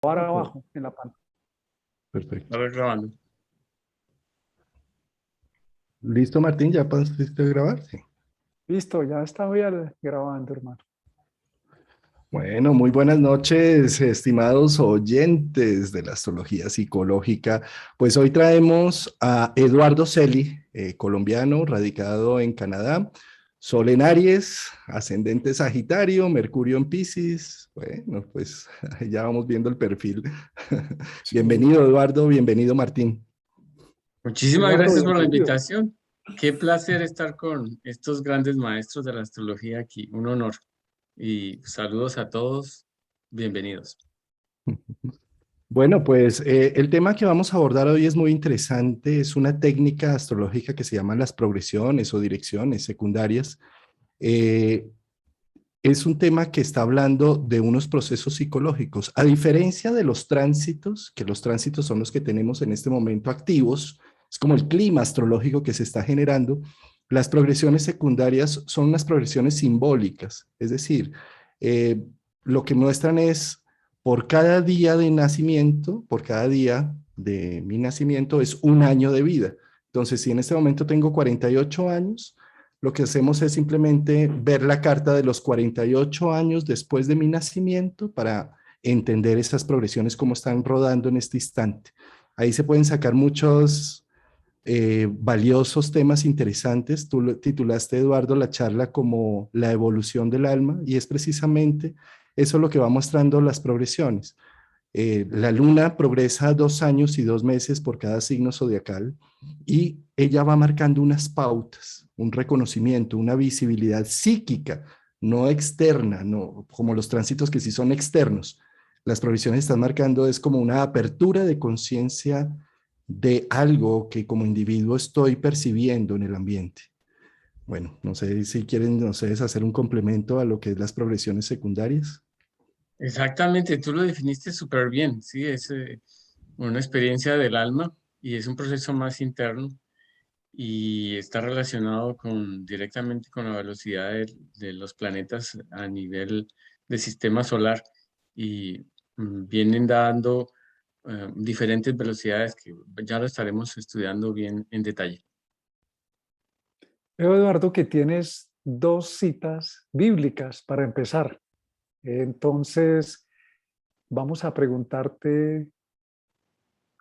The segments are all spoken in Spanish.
Ahora Ok, abajo en la pantalla. perfecto. Ahora grabando. ¿Listo, Martín? ¿Ya pasaste a grabar? Sí. Listo, ya estoy grabando, hermano. Bueno, muy buenas noches, estimados oyentes de la astrología psicológica. Pues hoy traemos a Eduardo Celi, colombiano, radicado en Canadá, Sol en Aries, ascendente Sagitario, Mercurio en Piscis. Bueno, pues ya vamos viendo el perfil. Sí. Bienvenido, Eduardo, bienvenido, Martín. Muchísimas Eduardo, gracias por la bienvenido. invitación. Qué placer estar con estos grandes maestros de la astrología aquí. Un honor. Y saludos a todos. Bienvenidos. Bueno, pues el tema que vamos a abordar hoy es muy interesante. Es una técnica astrológica que se llama las progresiones o direcciones secundarias. Eh, es un tema que está hablando de unos procesos psicológicos. A diferencia de los tránsitos, que los tránsitos son los que tenemos en este momento activos, es como el clima astrológico que se está generando. Las progresiones secundarias son unas progresiones simbólicas, es decir, eh, lo que muestran es por cada día de nacimiento, por cada día de mi nacimiento es un año de vida. Entonces, si en este momento tengo 48 años, lo que hacemos es simplemente ver la carta de los 48 años después de mi nacimiento para entender esas progresiones, cómo están rodando en este instante. Ahí se pueden sacar muchos valiosos temas interesantes. Tú titulaste, Eduardo, la charla como la evolución del alma y es precisamente eso lo que va mostrando las progresiones. La luna progresa 2 años y 2 meses por cada signo zodiacal y ella va marcando unas pautas, un reconocimiento, una visibilidad psíquica, no externa, no como los tránsitos que sí son externos. Las provisiones están marcando es como una apertura de conciencia de algo que como individuo estoy percibiendo en el ambiente. Bueno, no sé si quieren, no sé, hacer un complemento a lo que es las progresiones secundarias. Exactamente, tú lo definiste súper bien. Sí, es una experiencia del alma y es un proceso más interno y está relacionado directamente con la velocidad de los planetas a nivel del sistema solar y vienen dando diferentes velocidades que ya lo estaremos estudiando bien en detalle. Veo, Eduardo, que tienes dos citas bíblicas para empezar. Entonces, vamos a preguntarte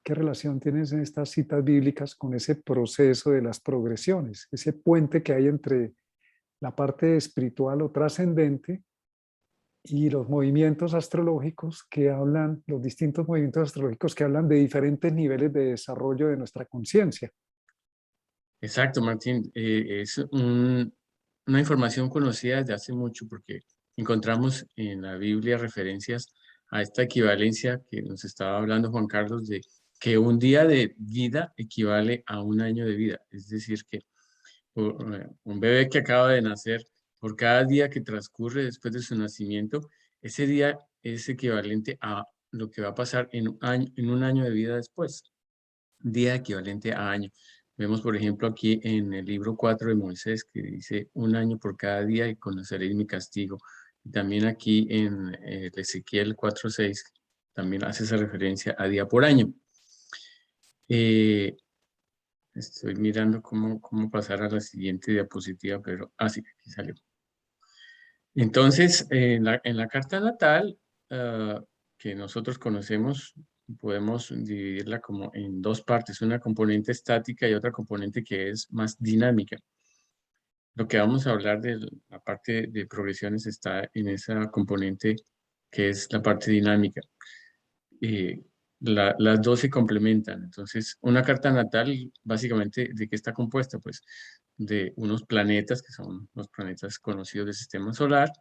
qué relación tienes en estas citas bíblicas con ese proceso de las progresiones, ese puente que hay entre la parte espiritual o trascendente y los movimientos astrológicos que hablan, los distintos movimientos astrológicos que hablan de diferentes niveles de desarrollo de nuestra conciencia. Exacto, Martín. Es una información conocida desde hace mucho porque encontramos en la Biblia referencias a esta equivalencia que nos estaba hablando Juan Carlos de que un día de vida equivale a un año de vida. Es decir, que un bebé que acaba de nacer, por cada día que transcurre después de su nacimiento, ese día es equivalente a lo que va a pasar en un año de vida después. Día equivalente a año. Vemos, por ejemplo, aquí en el libro 4 de Moisés, que dice, un año por cada día y conoceréis mi castigo. Y también aquí en Ezequiel 4:6, también hace esa referencia a día por año. Eh, Estoy mirando cómo pasar a la siguiente diapositiva, pero sí, aquí salió. Entonces, en la carta natal que nosotros conocemos, podemos dividirla como en dos partes, una componente estática y otra componente que es más dinámica. Lo que vamos a hablar de la parte de progresiones está en esa componente que es la parte dinámica. Eh, las dos se complementan. Entonces, una carta natal, básicamente, ¿de qué está compuesta? Pues de unos planetas, que son los planetas conocidos del sistema solar,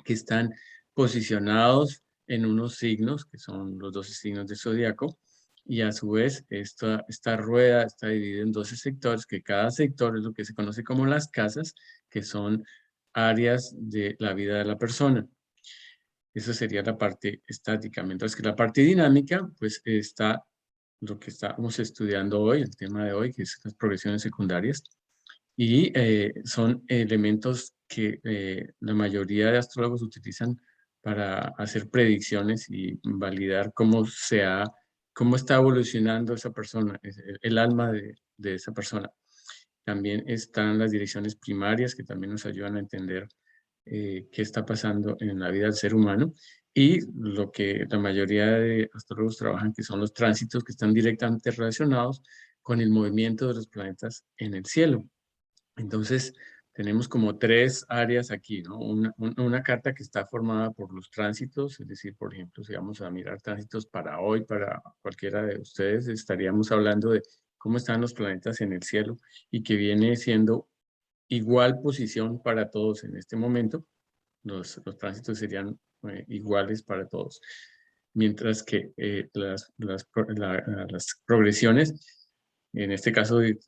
que están posicionados en unos signos, que son los 12 signos del zodiaco, y a su vez esta rueda está dividida en 12 sectores, que cada sector es lo que se conoce como las casas, que son áreas de la vida de la persona. Eso sería la parte estática, mientras que la parte dinámica, pues está lo que estamos estudiando hoy, el tema de hoy, que es las progresiones secundarias, y son elementos que la mayoría de astrólogos utilizan para hacer predicciones y validar cómo está evolucionando esa persona, el alma de esa persona. También están las direcciones primarias que también nos ayudan a entender qué está pasando en la vida del ser humano, y lo que la mayoría de astrólogos trabajan, que son los tránsitos, que están directamente relacionados con el movimiento de los planetas en el cielo. Entonces, tenemos como tres áreas aquí, ¿no? Una carta que está formada por los tránsitos, es decir, por ejemplo, si vamos a mirar tránsitos para hoy, para cualquiera de ustedes, estaríamos hablando de cómo están los planetas en el cielo, y que viene siendo igual posición para todos en este momento. Los tránsitos serían iguales para todos. Mientras que las progresiones, en este caso de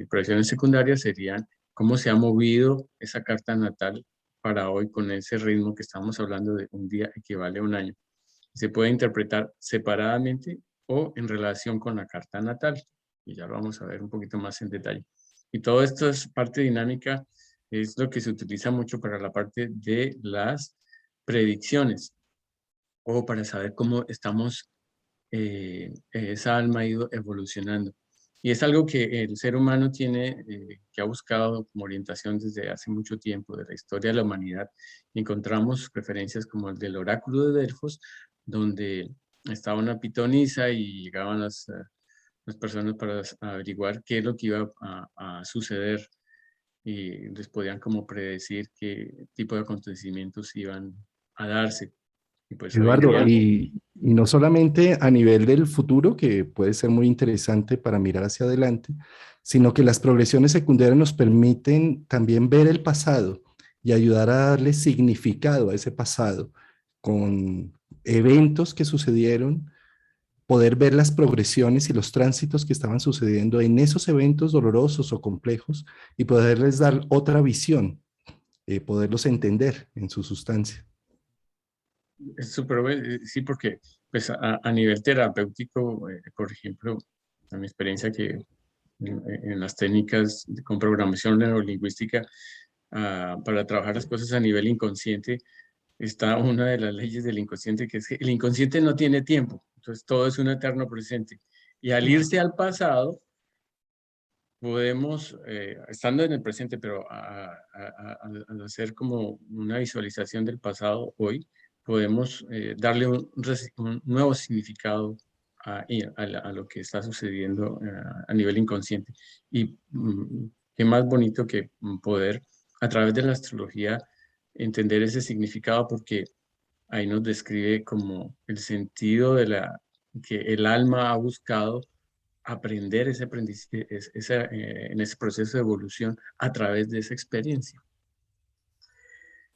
progresiones secundarias, serían cómo se ha movido esa carta natal para hoy con ese ritmo que estamos hablando de un día equivale a un año. Se puede interpretar separadamente o en relación con la carta natal, y ya lo vamos a ver un poquito más en detalle. Y todo esto es parte dinámica, es lo que se utiliza mucho para la parte de las predicciones, o para saber cómo estamos, esa alma ha ido evolucionando. Y es algo que el ser humano tiene, que ha buscado como orientación desde hace mucho tiempo de la historia de la humanidad. Encontramos referencias como el del oráculo de Delfos, donde estaba una pitonisa y llegaban las personas para averiguar qué es lo que iba a suceder, y les podían como predecir qué tipo de acontecimientos iban a darse. Y pues hoy en Eduardo, día, y no solamente a nivel del futuro, que puede ser muy interesante para mirar hacia adelante, sino que las progresiones secundarias nos permiten también ver el pasado y ayudar a darle significado a ese pasado con eventos que sucedieron, poder ver las progresiones y los tránsitos que estaban sucediendo en esos eventos dolorosos o complejos y poderles dar otra visión, poderlos entender en su sustancia. es súper bueno, sí, porque pues a nivel terapéutico, por ejemplo, en mi experiencia que en las técnicas con programación neurolingüística, para trabajar las cosas a nivel inconsciente, está una de las leyes del inconsciente, que es que el inconsciente no tiene tiempo, entonces todo es un eterno presente. Y al irse al pasado, podemos, estando en el presente, pero al hacer como una visualización del pasado hoy, podemos darle un nuevo significado a lo que está sucediendo a nivel inconsciente. Y qué más bonito que poder, a través de la astrología, entender ese significado, porque ahí nos describe como el sentido que el alma ha buscado aprender ese aprendizaje, en ese proceso de evolución a través de esa experiencia.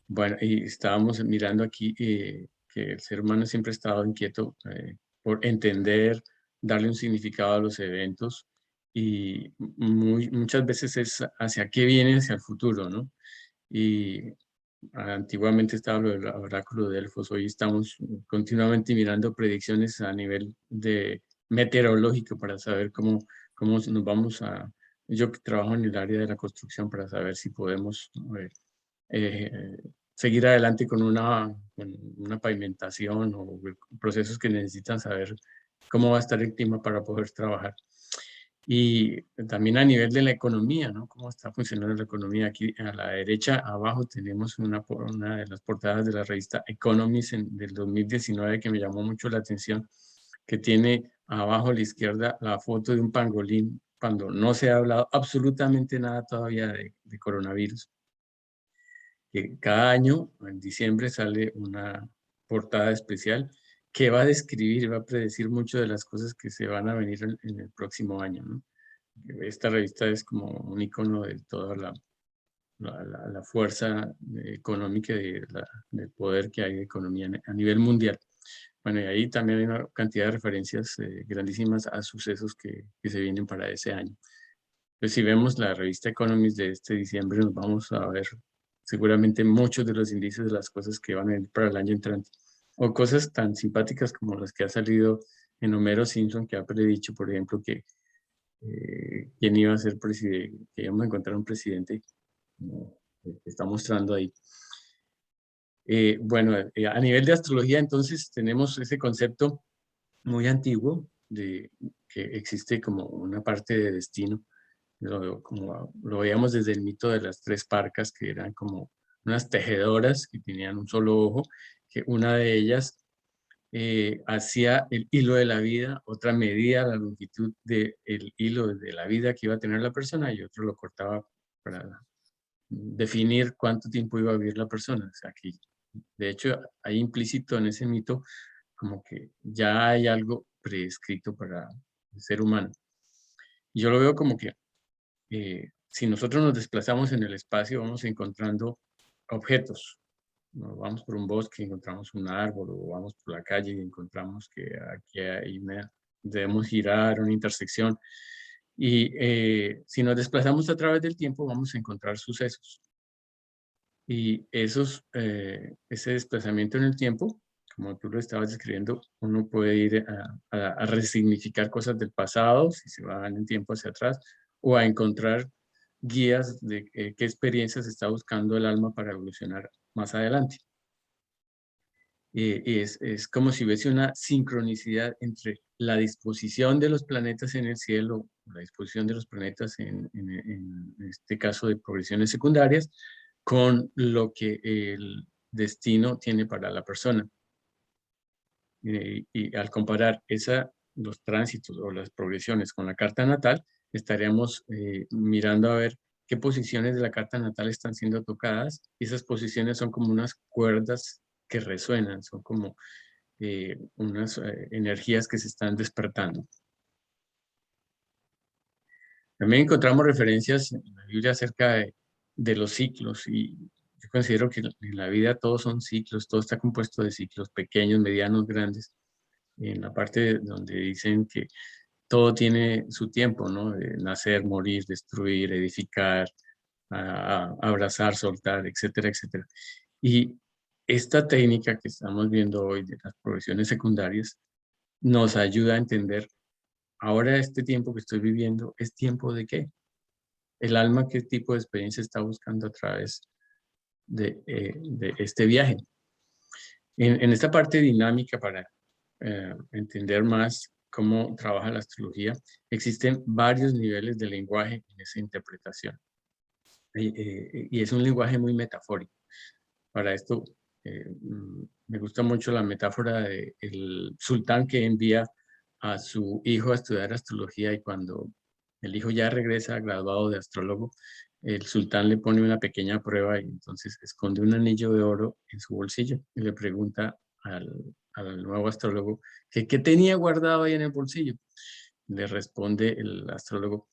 Bueno, y estábamos mirando aquí que el ser humano siempre ha estado inquieto por entender, darle un significado a los eventos, y muchas veces es hacia qué viene, hacia el futuro, ¿no? Y antiguamente estaba lo del oráculo de Delfos, hoy estamos continuamente mirando predicciones a nivel de meteorológico para saber cómo nos vamos a... Yo que trabajo en el área de la construcción, para saber si podemos eh, seguir adelante con una pavimentación, o procesos que necesitan saber cómo va a estar el clima para poder trabajar. Y también a nivel de la economía, ¿no? Cómo está funcionando la economía. Aquí a la derecha, abajo, tenemos una de las portadas de la revista Economist del 2019, que me llamó mucho la atención, que tiene abajo a la izquierda la foto de un pangolín, cuando no se ha hablado absolutamente nada todavía de coronavirus. Que cada año, en diciembre, sale una portada especial que va a describir, va a predecir mucho de las cosas que se van a venir en el próximo año, ¿no? Esta revista es como un icono de toda la fuerza económica y del poder que hay de economía a nivel mundial. Bueno, y ahí también hay una cantidad de referencias grandísimas a sucesos que se vienen para ese año. Pues si vemos la revista Economist de este diciembre, nos vamos a ver seguramente muchos de los indicios de las cosas que van a venir para el año entrante. O cosas tan simpáticas como las que ha salido en Homero Simpson, que ha predicho, por ejemplo, que quién iba a ser presidente, que íbamos a encontrar un presidente, como el que está mostrando ahí. A nivel de astrología, entonces, tenemos ese concepto muy antiguo de que existe como una parte de destino. Como lo veíamos desde el mito de las tres parcas, que eran como unas tejedoras que tenían un solo ojo, que una de ellas hacía el hilo de la vida, otra medía la longitud del hilo de la vida que iba a tener la persona y otro lo cortaba para definir cuánto tiempo iba a vivir la persona. O sea, que de hecho hay implícito en ese mito como que ya hay algo prescrito para el ser humano. Yo lo veo como que si nosotros nos desplazamos en el espacio, vamos encontrando objetos. Nos vamos por un bosque y encontramos un árbol, o vamos por la calle y encontramos que aquí debemos girar una intersección. Y si nos desplazamos a través del tiempo, vamos a encontrar sucesos. Y ese desplazamiento en el tiempo, como tú lo estabas describiendo, uno puede ir a resignificar cosas del pasado, si se va en el tiempo hacia atrás, o a encontrar guías de qué experiencias está buscando el alma para evolucionar más adelante. Y es como si hubiese una sincronicidad entre la disposición de los planetas en el cielo, la disposición de los planetas en este caso de progresiones secundarias, con lo que el destino tiene para la persona. Y al comparar los tránsitos o las progresiones con la carta natal, estaríamos mirando a ver qué posiciones de la carta natal están siendo tocadas. Y esas posiciones son como unas cuerdas que resuenan, son como unas energías que se están despertando. También encontramos referencias en la Biblia acerca de los ciclos, y yo considero que en la vida todos son ciclos, todo está compuesto de ciclos pequeños, medianos, grandes. En la parte donde dicen que todo tiene su tiempo, ¿no? De nacer, morir, destruir, edificar, abrazar, soltar, etcétera, etcétera. Y esta técnica que estamos viendo hoy de las progresiones secundarias nos ayuda a entender, ahora este tiempo que estoy viviendo, ¿es tiempo de qué? El alma, ¿qué tipo de experiencia está buscando a través de este viaje? En esta parte dinámica, para entender más cómo trabaja la astrología, existen varios niveles de lenguaje en esa interpretación. Y es un lenguaje muy metafórico. Para esto, me gusta mucho la metáfora del sultán que envía a su hijo a estudiar astrología, y cuando el hijo ya regresa graduado de astrólogo, el sultán le pone una pequeña prueba y entonces esconde un anillo de oro en su bolsillo y le pregunta al nuevo astrólogo que qué tenía guardado ahí en el bolsillo. Le responde el astrólogo: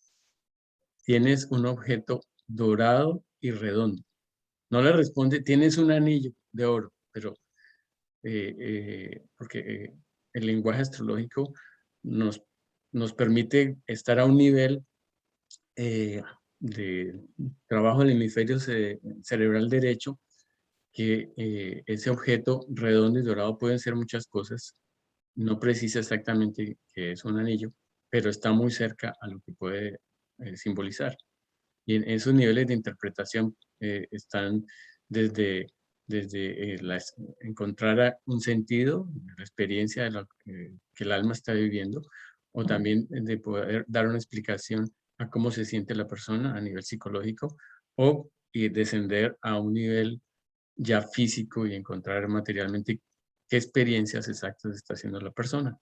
tienes un objeto dorado y redondo. No le responde: tienes un anillo de oro, pero porque el lenguaje astrológico nos, nos permite estar a un nivel de trabajo del hemisferio cerebral derecho, que ese objeto redondo y dorado pueden ser muchas cosas. No precisa exactamente que es un anillo, pero está muy cerca a lo que puede simbolizar. Y en esos niveles de interpretación están desde encontrar un sentido, la experiencia de lo que el alma está viviendo, o también de poder dar una explicación a cómo se siente la persona a nivel psicológico, o descender a un nivel ya físico y encontrar materialmente qué experiencias exactas está haciendo la persona.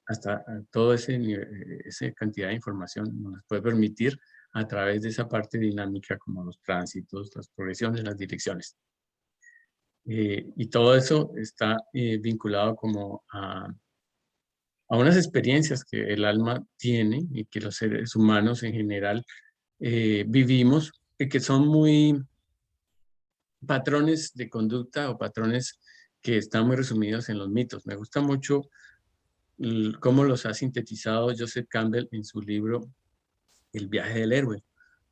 Hasta toda esa cantidad de información nos puede permitir a través de esa parte dinámica, como los tránsitos, las progresiones, las direcciones. Y todo eso está vinculado como a unas experiencias que el alma tiene y que los seres humanos en general vivimos, y que son muy patrones de conducta o patrones que están muy resumidos en los mitos. Me gusta mucho cómo los ha sintetizado Joseph Campbell en su libro El viaje del héroe,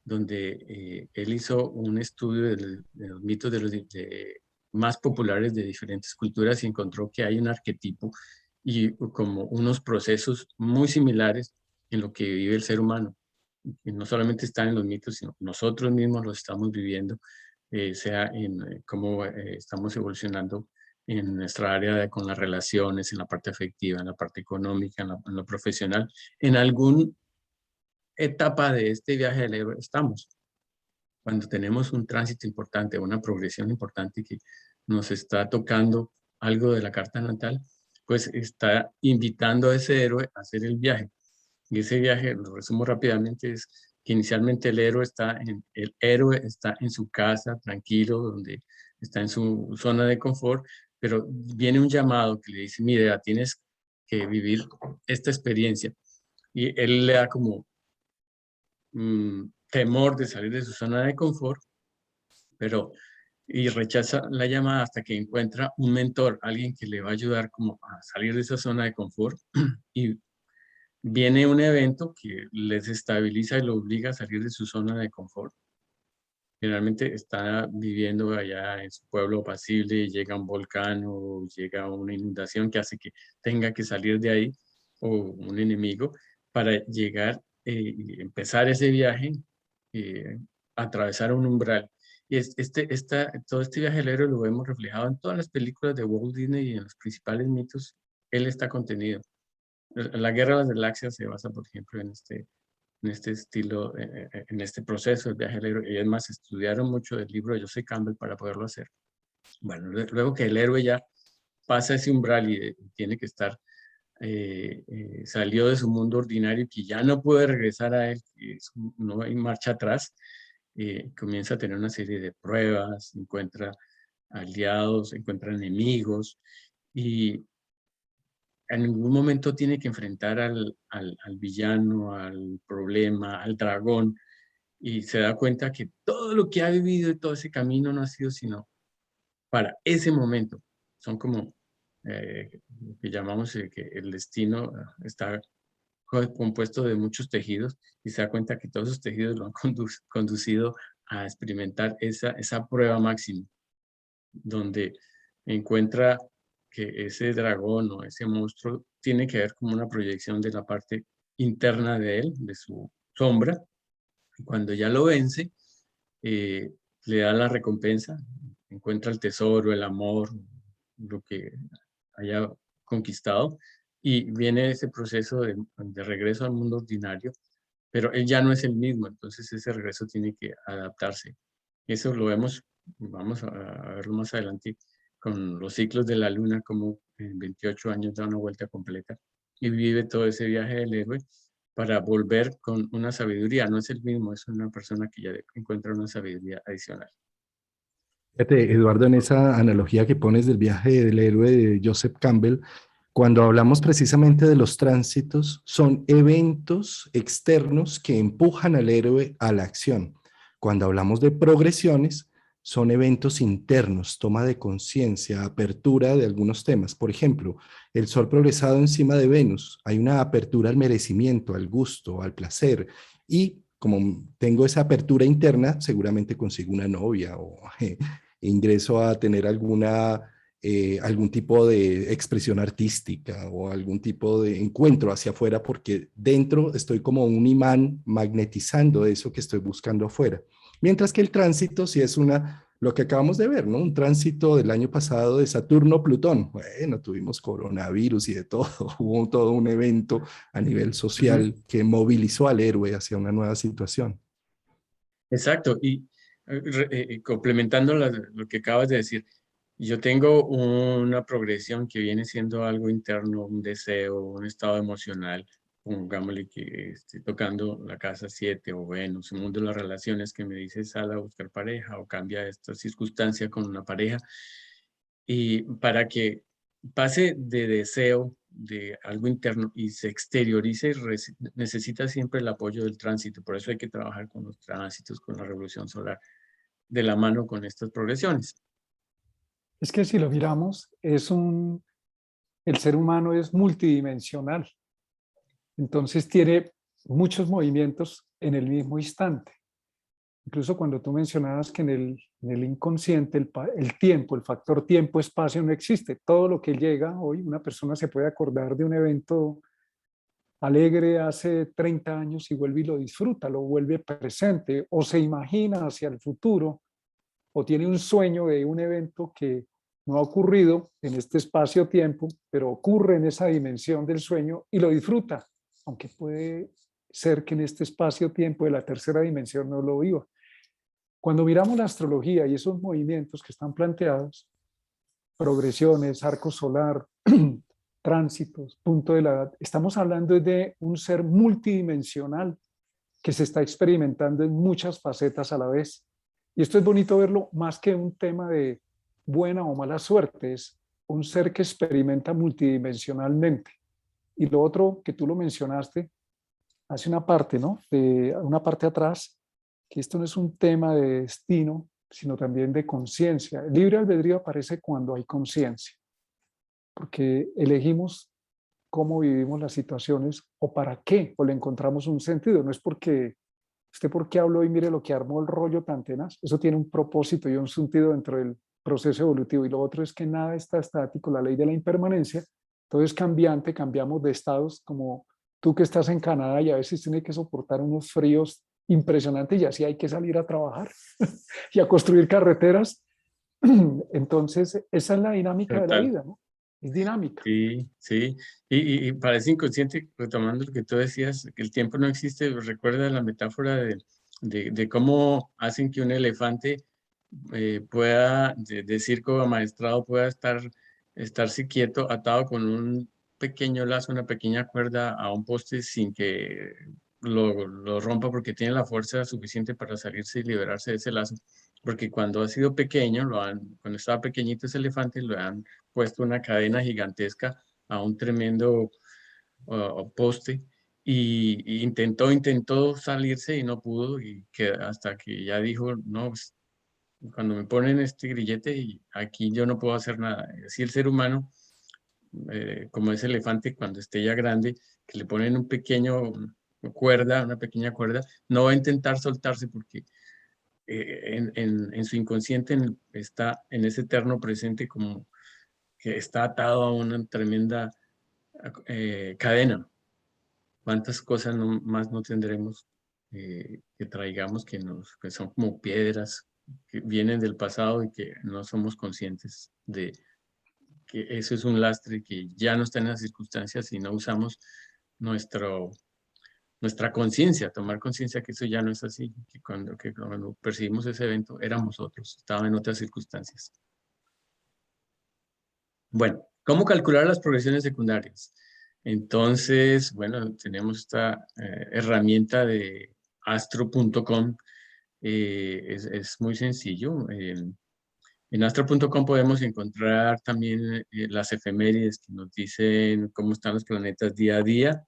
donde él hizo un estudio de los mitos más populares de diferentes culturas, y encontró que hay un arquetipo y como unos procesos muy similares en lo que vive el ser humano. Y no solamente están en los mitos, sino nosotros mismos los estamos viviendo sea en cómo estamos evolucionando en nuestra área con las relaciones, en la parte afectiva, en la parte económica, en lo profesional. En alguna etapa de este viaje del héroe estamos. Cuando tenemos un tránsito importante, una progresión importante que nos está tocando algo de la carta natal, pues está invitando a ese héroe a hacer el viaje. Y ese viaje, lo resumo rápidamente, es que inicialmente el héroe está en su casa, tranquilo, donde está en su zona de confort, pero viene un llamado que le dice, mira, tienes que vivir esta experiencia. Y él le da como temor de salir de su zona de confort, y rechaza la llamada hasta que encuentra un mentor, alguien que le va a ayudar como a salir de esa zona de confort. Y viene un evento que les estabiliza y lo obliga a salir de su zona de confort. Generalmente está viviendo allá en su pueblo apacible y llega un volcán o llega una inundación que hace que tenga que salir de ahí, o un enemigo, para llegar y empezar ese viaje, eh, atravesar un umbral. Y todo este viaje del héroe lo vemos reflejado en todas las películas de Walt Disney y en los principales mitos. Él está contenido. La Guerra de las Galaxias se basa, por ejemplo, en este estilo, en este proceso del viaje del héroe. Y además estudiaron mucho del libro de Joseph Campbell para poderlo hacer. Bueno, luego que el héroe ya pasa ese umbral y tiene que estar, salió de su mundo ordinario, que ya no puede regresar a él, no hay marcha atrás, comienza a tener una serie de pruebas, encuentra aliados, encuentra enemigos, y en ningún momento tiene que enfrentar al villano, al problema, al dragón, y se da cuenta que todo lo que ha vivido y todo ese camino no ha sido sino para ese momento. Son como lo que llamamos que el destino está compuesto de muchos tejidos, y se da cuenta que todos esos tejidos lo han conducido a experimentar esa prueba máxima, donde encuentra que ese dragón o ese monstruo tiene que ver como una proyección de la parte interna de él, de su sombra. Y cuando ya lo vence, le da la recompensa, encuentra el tesoro, el amor, lo que haya conquistado, y viene ese proceso de regreso al mundo ordinario, pero él ya no es el mismo, entonces ese regreso tiene que adaptarse. Eso lo vemos, vamos a verlo más adelante, con los ciclos de la luna, como en 28 años da una vuelta completa y vive todo ese viaje del héroe para volver con una sabiduría. No es el mismo, es una persona que ya encuentra una sabiduría adicional. Fíjate, Eduardo, en esa analogía que pones del viaje del héroe de Joseph Campbell, cuando hablamos precisamente de los tránsitos, son eventos externos que empujan al héroe a la acción. Cuando hablamos de progresiones, son eventos internos, toma de conciencia, apertura de algunos temas. Por ejemplo, el Sol progresado encima de Venus, hay una apertura al merecimiento, al gusto, al placer, y como tengo esa apertura interna, seguramente consigo una novia o ingreso a tener algún tipo de expresión artística o algún tipo de encuentro hacia afuera, porque dentro estoy como un imán magnetizando eso que estoy buscando afuera. Mientras que el tránsito sí es lo que acabamos de ver, ¿no? Un tránsito del año pasado de Saturno-Plutón. Bueno, tuvimos coronavirus y de todo, hubo todo un evento a nivel social que movilizó al héroe hacia una nueva situación. Exacto, y complementando lo que acabas de decir, yo tengo una progresión que viene siendo algo interno, un deseo, un estado emocional, pongámosle que estoy tocando la casa 7 o Venus, el mundo de las relaciones, que me dice sal a buscar pareja o cambia esta circunstancia con una pareja. Y para que pase de deseo, de algo interno, y se exteriorice, necesita siempre el apoyo del tránsito. Por eso hay que trabajar con los tránsitos, con la revolución solar, de la mano con estas progresiones. Es que si lo miramos, el ser humano es multidimensional. Entonces tiene muchos movimientos en el mismo instante. Incluso cuando tú mencionabas que en el inconsciente el tiempo, el factor tiempo-espacio no existe. Todo lo que llega hoy, una persona se puede acordar de un evento alegre hace 30 años y vuelve y lo disfruta, lo vuelve presente o se imagina hacia el futuro o tiene un sueño de un evento que no ha ocurrido en este espacio-tiempo, pero ocurre en esa dimensión del sueño y lo disfruta, aunque puede ser que en este espacio-tiempo de la tercera dimensión no lo viva. Cuando miramos la astrología y esos movimientos que están planteados, progresiones, arco solar, tránsitos, punto de la edad, estamos hablando de un ser multidimensional que se está experimentando en muchas facetas a la vez. Y esto es bonito verlo más que un tema de buena o mala suerte, es un ser que experimenta multidimensionalmente. Y lo otro que tú lo mencionaste, hace una parte, ¿no? De una parte atrás, que esto no es un tema de destino, sino también de conciencia. El libre albedrío aparece cuando hay conciencia, porque elegimos cómo vivimos las situaciones o para qué, o le encontramos un sentido. No es porque usted por qué habló y mire lo que armó el rollo tan tenaz. Eso tiene un propósito y un sentido dentro del proceso evolutivo. Y lo otro es que nada está estático, la ley de la impermanencia, todo es cambiante, cambiamos de estados, como tú que estás en Canadá y a veces tiene que soportar unos fríos impresionantes y así hay que salir a trabajar y a construir carreteras. Entonces, esa es la dinámica de la Total. vida, ¿no? Es dinámica. Sí, sí. Y parece inconsciente, retomando lo que tú decías, que el tiempo no existe. Recuerda la metáfora de cómo hacen que un elefante pueda, de circo amaestrado, pueda estarse quieto, atado con un pequeño lazo, una pequeña cuerda a un poste sin que lo rompa porque tiene la fuerza suficiente para salirse y liberarse de ese lazo. Porque cuando ha sido pequeño, cuando estaba pequeñito ese elefante, lo han puesto una cadena gigantesca a un tremendo poste y intentó salirse y no pudo y que hasta que ya dijo, no, pues, cuando me ponen este grillete y aquí yo no puedo hacer nada. Así el ser humano, como ese elefante cuando esté ya grande, que le ponen un pequeño cuerda, una pequeña cuerda, no va a intentar soltarse porque en su inconsciente está en ese eterno presente como que está atado a una tremenda cadena. ¿Cuántas cosas más no tendremos que traigamos que son como piedras que vienen del pasado y que no somos conscientes de que eso es un lastre que ya no está en las circunstancias y no usamos nuestro, nuestra conciencia, tomar conciencia que eso ya no es así, que cuando percibimos ese evento éramos otros, estaba en otras circunstancias. Bueno, ¿cómo calcular las progresiones secundarias? Entonces, bueno, tenemos esta herramienta de astro.com. Es muy sencillo. En astro.com podemos encontrar también las efemérides que nos dicen cómo están los planetas día a día.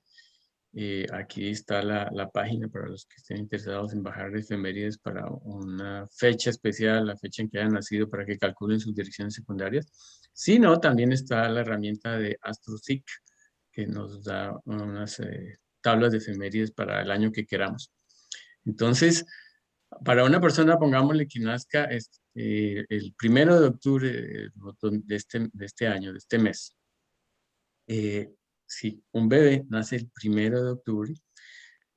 Aquí está la página para los que estén interesados en bajar efemérides para una fecha especial, la fecha en que hayan nacido, para que calculen sus direcciones secundarias. Si no, también está la herramienta de AstroSeek, que nos da unas tablas de efemérides para el año que queramos. Entonces, para una persona, pongámosle que nazca el 1 de octubre de este año, de este mes. Si un bebé nace el 1 de octubre,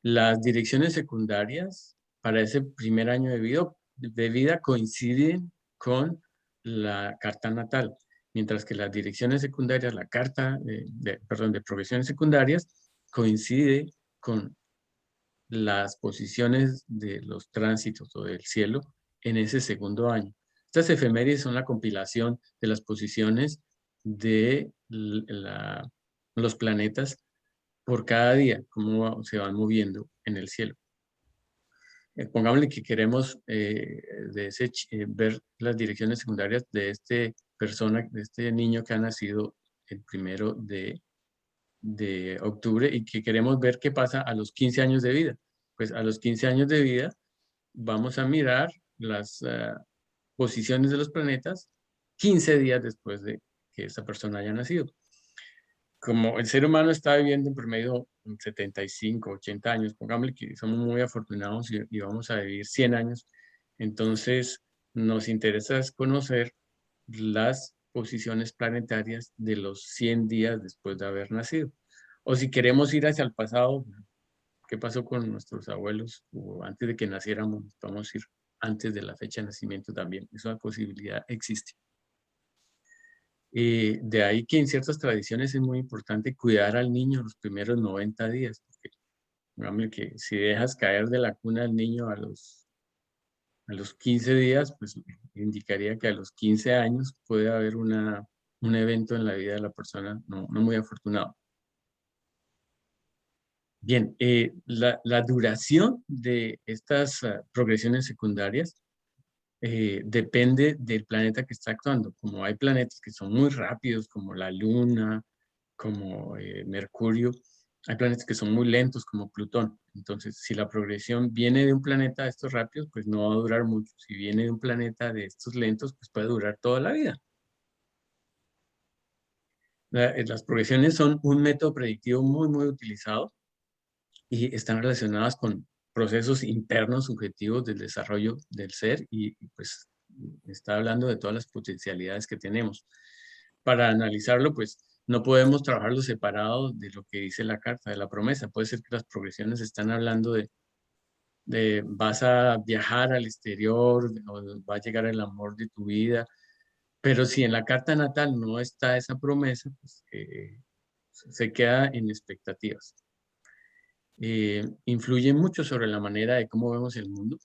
las direcciones secundarias para ese primer año de vida coinciden con la carta natal, mientras que las direcciones secundarias, la carta, perdón, de progresiones secundarias, coincide con las posiciones de los tránsitos o del cielo en ese segundo año. Estas efemérides son la compilación de las posiciones de los planetas por cada día, cómo se van moviendo en el cielo. Pongámosle que queremos ver las direcciones secundarias de de este niño que ha nacido el 1 de octubre y que queremos ver qué pasa a los 15 años de vida. Pues a los 15 años de vida vamos a mirar las posiciones de los planetas 15 días después de que esta persona haya nacido. Como el ser humano está viviendo en promedio 75, 80 años, pongámosle que somos muy afortunados y vamos a vivir 100 años, entonces nos interesa conocer las posiciones planetarias de los 100 días después de haber nacido. O si queremos ir hacia el pasado, ¿qué pasó con nuestros abuelos o antes de que naciéramos? Vamos a ir antes de la fecha de nacimiento también. Esa posibilidad existe. De ahí que en ciertas tradiciones es muy importante cuidar al niño los primeros 90 días. Porque, digamos que si dejas caer de la cuna al niño a los 15 días, pues indicaría que a los 15 años puede haber un evento en la vida de la persona no muy afortunado. Bien, la duración de estas progresiones secundarias depende del planeta que está actuando. Como hay planetas que son muy rápidos, como la Luna, como Mercurio, hay planetas que son muy lentos, como Plutón. Entonces, si la progresión viene de un planeta de estos rápidos, pues no va a durar mucho. Si viene de un planeta de estos lentos, pues puede durar toda la vida. Las progresiones son un método predictivo muy utilizado y están relacionadas con procesos internos subjetivos del desarrollo del ser y pues está hablando de todas las potencialidades que tenemos. Para analizarlo, pues no podemos trabajarlo separado de lo que dice la carta de la promesa. Puede ser que las progresiones están hablando de vas a viajar al exterior o va a llegar el amor de tu vida, pero si en la carta natal no está esa promesa, pues se queda en expectativas. Influye mucho sobre la manera de cómo vemos el mundo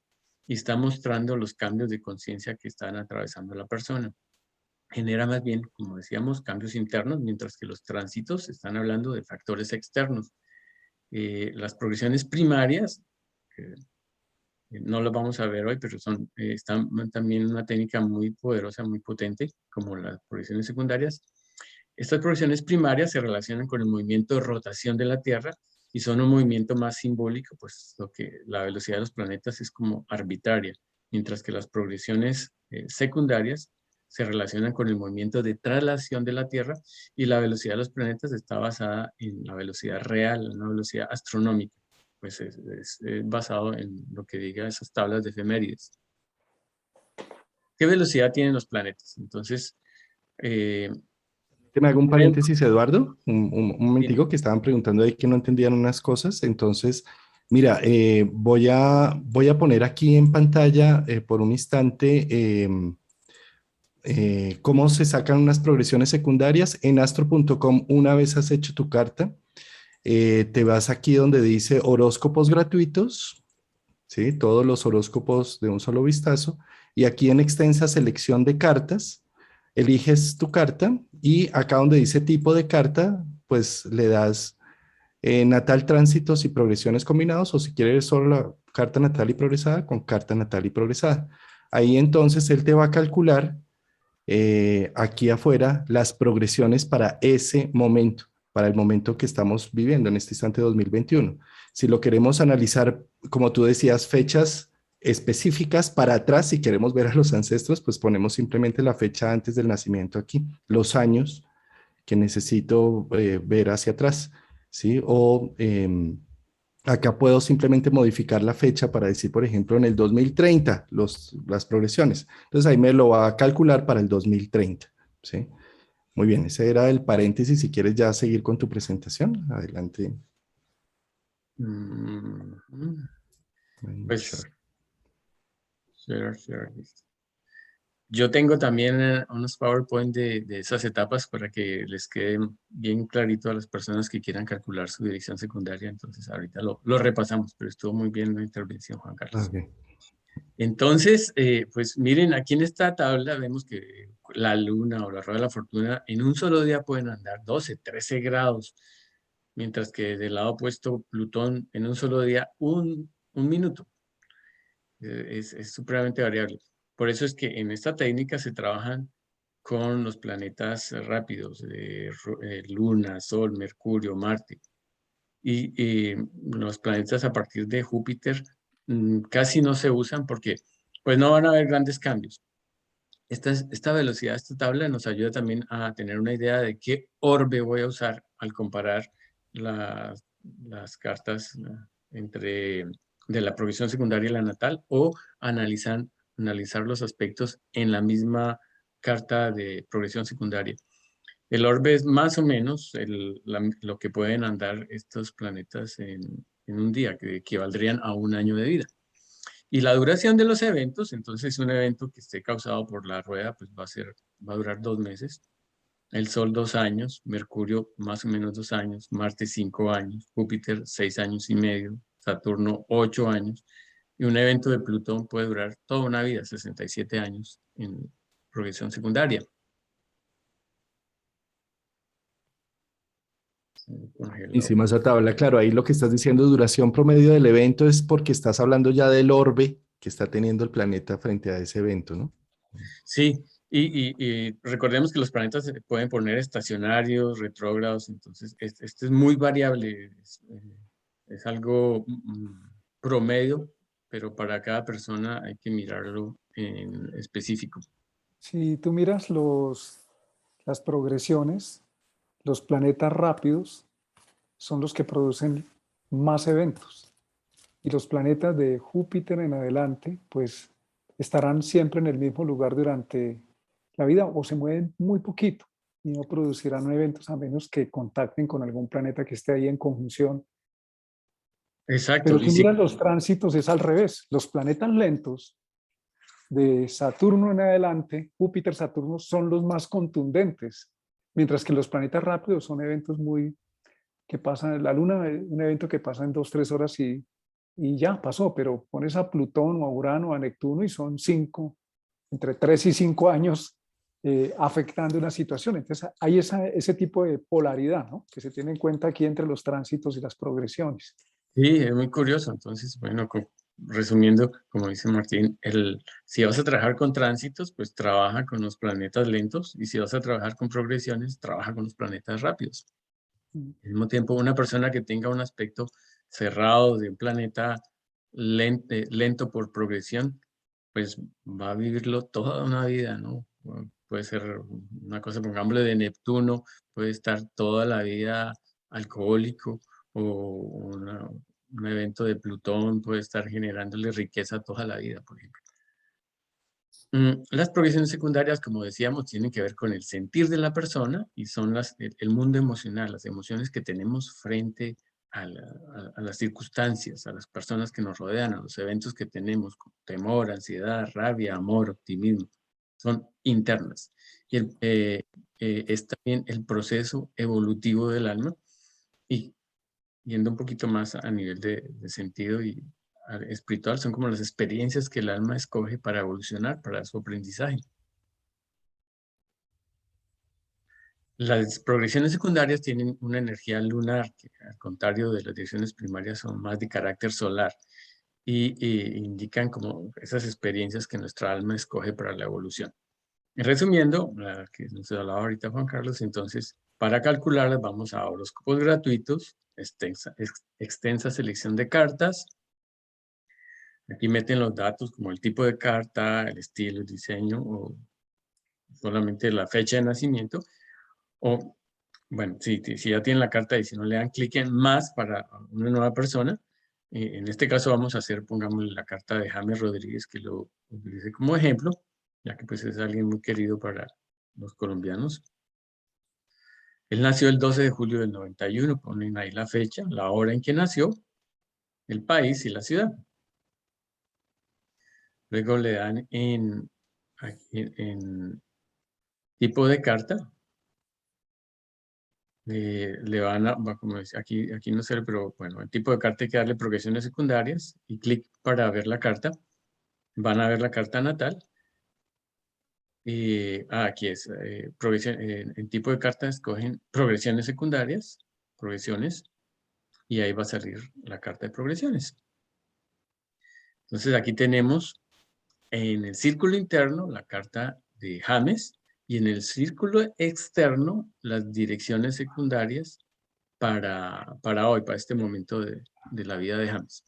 y está mostrando los cambios de conciencia que están atravesando la persona. Genera más bien, como decíamos, cambios internos, mientras que los tránsitos están hablando de factores externos. Las progresiones primarias, no las vamos a ver hoy, pero están también una técnica muy poderosa, muy potente, como las progresiones secundarias. Estas progresiones primarias se relacionan con el movimiento de rotación de la Tierra y son un movimiento más simbólico, pues la velocidad de los planetas es como arbitraria, mientras que las progresiones secundarias se relacionan con el movimiento de traslación de la Tierra y la velocidad de los planetas está basada en la velocidad real, en una velocidad astronómica, pues es basado en lo que diga esas tablas de efemérides. ¿Qué velocidad tienen los planetas? Entonces, Te me hago un tenemos- paréntesis, Eduardo, un momentico que estaban preguntando ahí que no entendían unas cosas. Entonces, mira, voy a poner aquí en pantalla por un instante cómo se sacan unas progresiones secundarias. En astro.com, una vez has hecho tu carta, te vas aquí donde dice horóscopos gratuitos, ¿sí? Todos los horóscopos de un solo vistazo. Y aquí en extensa selección de cartas, eliges tu carta y acá donde dice tipo de carta, pues le das natal, tránsitos y progresiones combinados, o si quieres solo la carta natal y progresada, con carta natal y progresada. Ahí entonces él te va a calcular aquí afuera las progresiones para ese momento, para el momento que estamos viviendo en este instante 2021. Si lo queremos analizar, como tú decías, fechas específicas para atrás, si queremos ver a los ancestros, pues ponemos simplemente la fecha antes del nacimiento aquí, los años que necesito ver hacia atrás, ¿sí? O acá puedo simplemente modificar la fecha para decir, por ejemplo, en el 2030, las progresiones. Entonces ahí me lo va a calcular para el 2030, ¿sí? Muy bien, ese era el paréntesis. Si quieres ya seguir con tu presentación, adelante. pues, listo. Yo tengo también unos PowerPoint de esas etapas para que les quede bien clarito a las personas que quieran calcular su dirección secundaria. Entonces, ahorita lo repasamos, pero estuvo muy bien la intervención, Juan Carlos. Okay. Entonces, pues miren, aquí en esta tabla vemos que la luna o la rueda de la fortuna en un solo día pueden andar 12, 13 grados, mientras que del lado opuesto, Plutón en un solo día, un minuto. Es supremamente variable. Por eso es que en esta técnica se trabajan con los planetas rápidos, Luna, Sol, Mercurio, Marte. Y los planetas a partir de Júpiter casi no se usan porque pues no van a haber grandes cambios. Esta velocidad, esta tabla nos ayuda también a tener una idea de qué orbe voy a usar al comparar las cartas de la progresión secundaria y la natal o analizar los aspectos en la misma carta de progresión secundaria. El orbe es más o menos lo que pueden andar estos planetas en un día, que equivaldrían a un año de vida. Y la duración de los eventos, entonces un evento que esté causado por la rueda, pues va a durar 2 meses. El Sol 2 años, Mercurio más o menos 2 años, Marte 5 años, Júpiter 6 años y medio, Saturno 8 años. Y un evento de Plutón puede durar toda una vida, 67 años en progresión secundaria. Hicimos esa tabla, claro, ahí lo que estás diciendo, duración promedio del evento, es porque estás hablando ya del orbe que está teniendo el planeta frente a ese evento, ¿no? Sí, y recordemos que los planetas se pueden poner estacionarios, retrógrados, entonces este es muy variable, es algo promedio, pero para cada persona hay que mirarlo en específico. Si tú miras las progresiones, los planetas rápidos son los que producen más eventos. Y los planetas de Júpiter en adelante, pues estarán siempre en el mismo lugar durante la vida o se mueven muy poquito y no producirán eventos a menos que contacten con algún planeta que esté ahí en conjunción. Exacto, Pero y tú sí, miras los tránsitos, es al revés. Los planetas lentos de Saturno en adelante, Júpiter, Saturno, son los más contundentes, mientras que los planetas rápidos son eventos muy que pasan, la Luna, un evento que pasa en 2, 3 horas y ya pasó, pero pones a Plutón o a Urano o a Neptuno y son 5, entre 3 y 5 años afectando una situación. Entonces hay ese tipo de polaridad, ¿no?, que se tiene en cuenta aquí entre los tránsitos y las progresiones. sí, es muy curioso. Entonces, bueno, resumiendo, como dice Martín, si vas a trabajar con tránsitos, pues trabaja con los planetas lentos, y si vas a trabajar con progresiones, trabaja con los planetas rápidos. Al mismo tiempo, una persona que tenga un aspecto cerrado de un planeta lento por progresión, pues va a vivirlo toda una vida, ¿no? Puede ser una cosa, pongámosle, de Neptuno, puede estar toda la vida alcohólico, o un evento de Plutón puede estar generándole riqueza toda la vida, por ejemplo. Las progresiones secundarias, como decíamos, tienen que ver con el sentir de la persona y son el mundo emocional, las emociones que tenemos frente a las circunstancias, a las personas que nos rodean, a los eventos que tenemos, como temor, ansiedad, rabia, amor, optimismo. Son internas. Y es también el proceso evolutivo del alma. Y yendo un poquito más a nivel de sentido y espiritual, son como las experiencias que el alma escoge para evolucionar, para su aprendizaje. Las progresiones secundarias tienen una energía lunar, que al contrario de las direcciones primarias son más de carácter solar, y indican como esas experiencias que nuestra alma escoge para la evolución. Resumiendo, la que nos hablaba ahorita Juan Carlos, entonces, para calcularlas vamos a horóscopos gratuitos, extensa selección de cartas. Aquí meten los datos como el tipo de carta, el estilo, el diseño, o solamente la fecha de nacimiento. O, bueno, si ya tienen la carta y si no le dan clic en más para una nueva persona, en este caso vamos a hacer, pongamos la carta de James Rodríguez, que lo utilice como ejemplo, ya que pues es alguien muy querido para los colombianos. Él nació el 12 de julio del 91, ponen ahí la fecha, la hora en que nació, el país y la ciudad. Luego le dan en tipo de carta. Le van a, como dice, aquí no sé, pero bueno, el tipo de carta hay que darle progresiones secundarias y clic para ver la carta. Van a ver la carta natal. Aquí es, en tipo de carta escogen progresiones secundarias, progresiones, y ahí va a salir la carta de progresiones. Entonces aquí tenemos en el círculo interno la carta de James y en el círculo externo las direcciones secundarias para hoy, para este momento de la vida de James.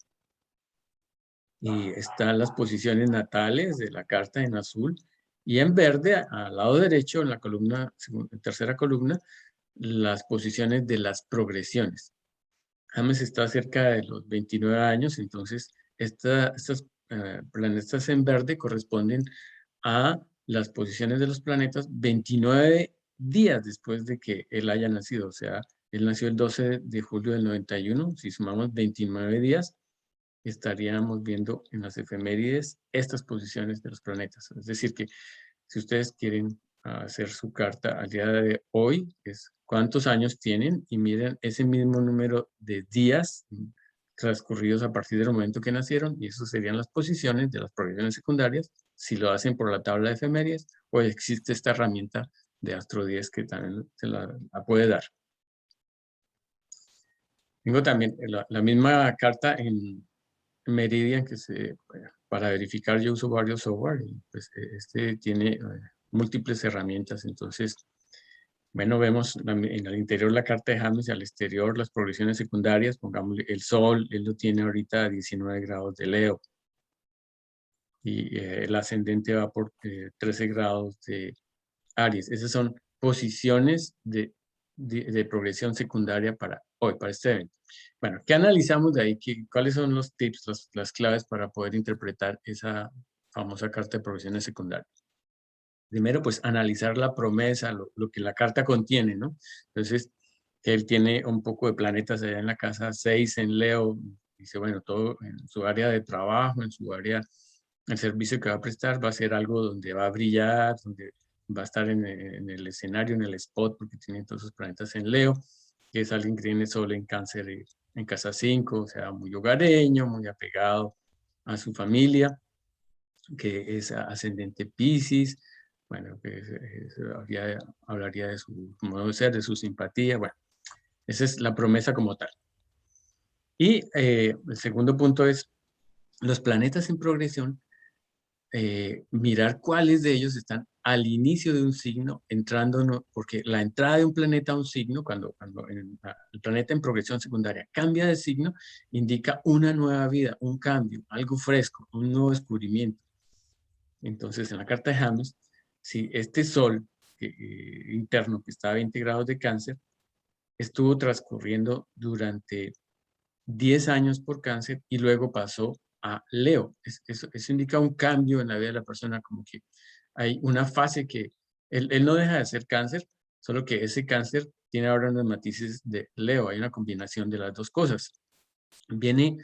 Y están las posiciones natales de la carta en azul y en verde, al lado derecho, en la columna, tercera columna, las posiciones de las progresiones. James está cerca de los 29 años, entonces estas planetas en verde corresponden a las posiciones de los planetas 29 días después de que él haya nacido. O sea, él nació el 12 de julio del 91, si sumamos 29 días, estaríamos viendo en las efemérides estas posiciones de los planetas. Es decir, que si ustedes quieren hacer su carta al día de hoy, es cuántos años tienen y miren ese mismo número de días transcurridos a partir del momento que nacieron, y eso serían las posiciones de las progresiones secundarias, si lo hacen por la tabla de efemérides, o existe esta herramienta de Astro 10 que también se la puede dar. Tengo también la misma carta en Meridian, para verificar yo uso varios software, y pues este tiene múltiples herramientas. Entonces, bueno, vemos en el interior la carta de James y al exterior las progresiones secundarias. Pongamos el Sol, él lo tiene ahorita a 19 grados de Leo. Y el ascendente va por 13 grados de Aries. Esas son posiciones de progresión secundaria para hoy, para este evento. Bueno, ¿qué analizamos de ahí? ¿Cuáles son los tips, las claves para poder interpretar esa famosa carta de progresiones secundarias? Primero, pues analizar la promesa, lo que la carta contiene, ¿no? Entonces, él tiene un poco de planetas allá en la casa 6 en Leo. Dice, bueno, todo en su área de trabajo, en su área, el servicio que va a prestar va a ser algo donde va a brillar, donde va a estar en el escenario, en el spot, porque tiene todos sus planetas en Leo, que es alguien que tiene Sol en Cáncer en casa 5, o sea, muy hogareño, muy apegado a su familia, que es ascendente Piscis. Bueno, que hablaría de su modo de ser, de su simpatía. Bueno, esa es la promesa como tal. Y el segundo punto es los planetas en progresión, mirar cuáles de ellos están al inicio de un signo, entrando, porque la entrada de un planeta a un signo, cuando el planeta en progresión secundaria cambia de signo, indica una nueva vida, un cambio, algo fresco, un nuevo descubrimiento. Entonces, en la carta de James, si este Sol interno que está a 20 grados de Cáncer, estuvo transcurriendo durante 10 años por Cáncer y luego pasó a Leo. Eso indica un cambio en la vida de la persona, como que hay una fase que él no deja de ser Cáncer, solo que ese Cáncer tiene ahora unos matices de Leo. Hay una combinación de las dos cosas. Viene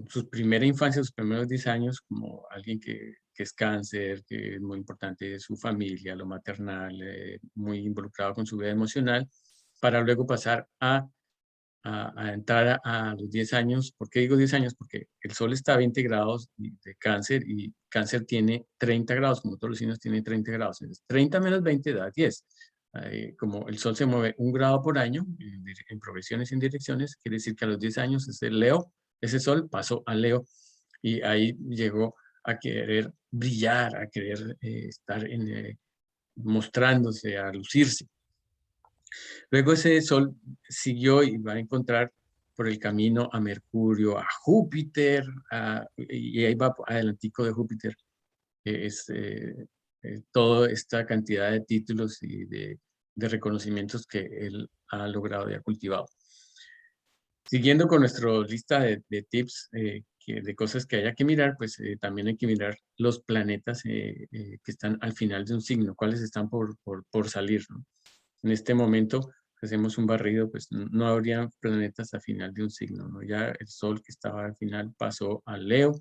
su primera infancia, sus primeros 10 años, como alguien que es Cáncer, que es muy importante de su familia, lo maternal, muy involucrado con su vida emocional, para luego pasar a entrar a los 10 años. ¿Por qué digo 10 años? Porque el Sol está a 20 grados de Cáncer y Cáncer tiene 30 grados, como todos los signos tienen 30 grados. Entonces, 30 menos 20 da 10. Como el Sol se mueve 1 grado por año en progresiones y en direcciones, quiere decir que a los 10 años ese Sol pasó a Leo y ahí llegó a querer brillar, a querer estar mostrándose, a lucirse. Luego ese Sol siguió y va a encontrar por el camino a Mercurio, a Júpiter, y ahí va adelantico de Júpiter, que es toda esta cantidad de títulos y de reconocimientos que él ha logrado y ha cultivado. Siguiendo con nuestra lista de tips, de cosas que haya que mirar, pues también hay que mirar los planetas que están al final de un signo, cuáles están por salir, ¿no? En este momento, hacemos un barrido, pues no habría planetas al final de un signo, ¿no? Ya el Sol que estaba al final pasó a Leo,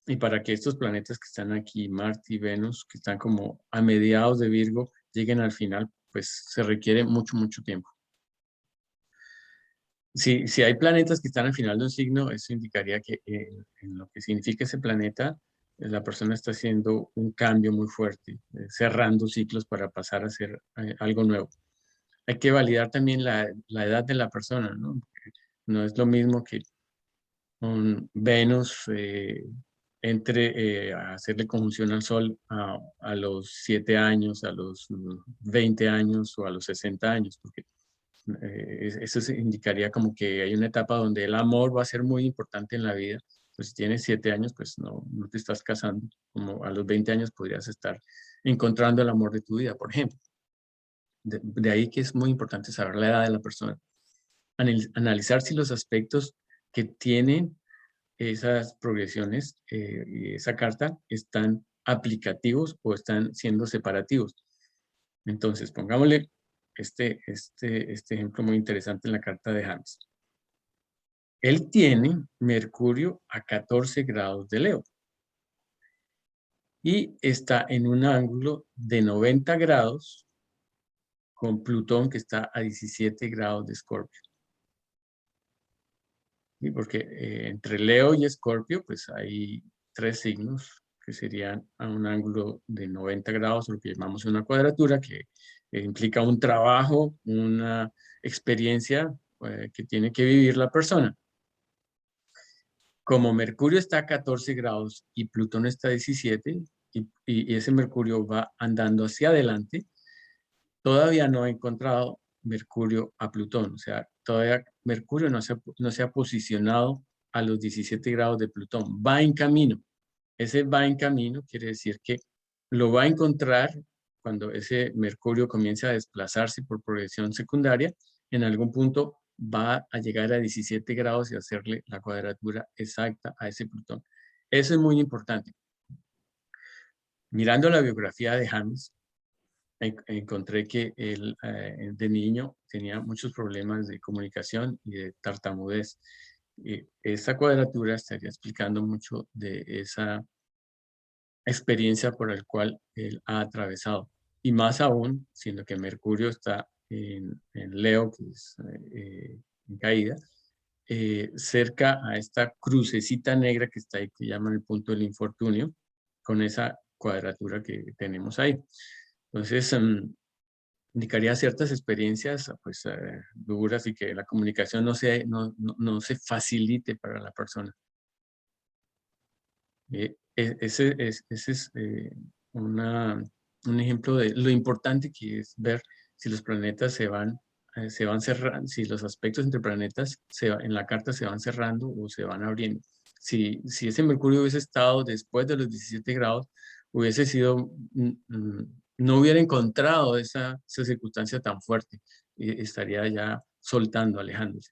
y para que estos planetas que están aquí, Marte y Venus, que están como a mediados de Virgo, lleguen al final, pues se requiere mucho, mucho tiempo. Si hay planetas que están al final de un signo, eso indicaría que en lo que significa ese planeta, la persona está haciendo un cambio muy fuerte, cerrando ciclos para pasar a hacer algo nuevo. Hay que validar también la edad de la persona, ¿no? No es lo mismo que un Venus entre a hacerle conjunción al Sol a los 7 años, a los 20 años o a los 60 años, porque eso indicaría como que hay una etapa donde el amor va a ser muy importante en la vida. Pues si tienes 7 años, pues no te estás casando. Como a los 20 años podrías estar encontrando el amor de tu vida, por ejemplo. De ahí que es muy importante saber la edad de la persona. Analizar si los aspectos que tienen esas progresiones y esa carta están aplicativos o están siendo separativos. Entonces, pongámosle este ejemplo muy interesante en la carta de James. Él tiene Mercurio a 14 grados de Leo y está en un ángulo de 90 grados con Plutón que está a 17 grados de Escorpio. ¿Sí? Porque entre Leo y Escorpio pues hay 3 signos que serían a un ángulo de 90 grados, lo que llamamos una cuadratura, que implica un trabajo, una experiencia que tiene que vivir la persona. Como Mercurio está a 14 grados y Plutón está a 17, y ese Mercurio va andando hacia adelante, todavía no ha encontrado Mercurio a Plutón. O sea, todavía Mercurio no se ha posicionado a los 17 grados de Plutón. Va en camino. Ese va en camino quiere decir que lo va a encontrar cuando ese Mercurio comience a desplazarse por progresión secundaria. En algún punto va a llegar a 17 grados y hacerle la cuadratura exacta a ese Plutón. Eso es muy importante. Mirando la biografía de James, encontré que él de niño tenía muchos problemas de comunicación y de tartamudez. Esa cuadratura estaría explicando mucho de esa experiencia por la cual él ha atravesado. Y más aún, siendo que Mercurio está en Leo, que es en caída, cerca a esta crucecita negra que está ahí, que llaman el punto del infortunio, con esa cuadratura que tenemos ahí. Entonces, indicaría ciertas experiencias pues, duras y que la comunicación no se facilite para la persona. Ese es un ejemplo de lo importante que es ver si los planetas se van cerrando, si los aspectos entre planetas en la carta se van cerrando o se van abriendo. Si ese Mercurio hubiese estado después de los 17 grados, hubiese sido, no hubiera encontrado esa circunstancia tan fuerte, y estaría ya soltando, alejándose.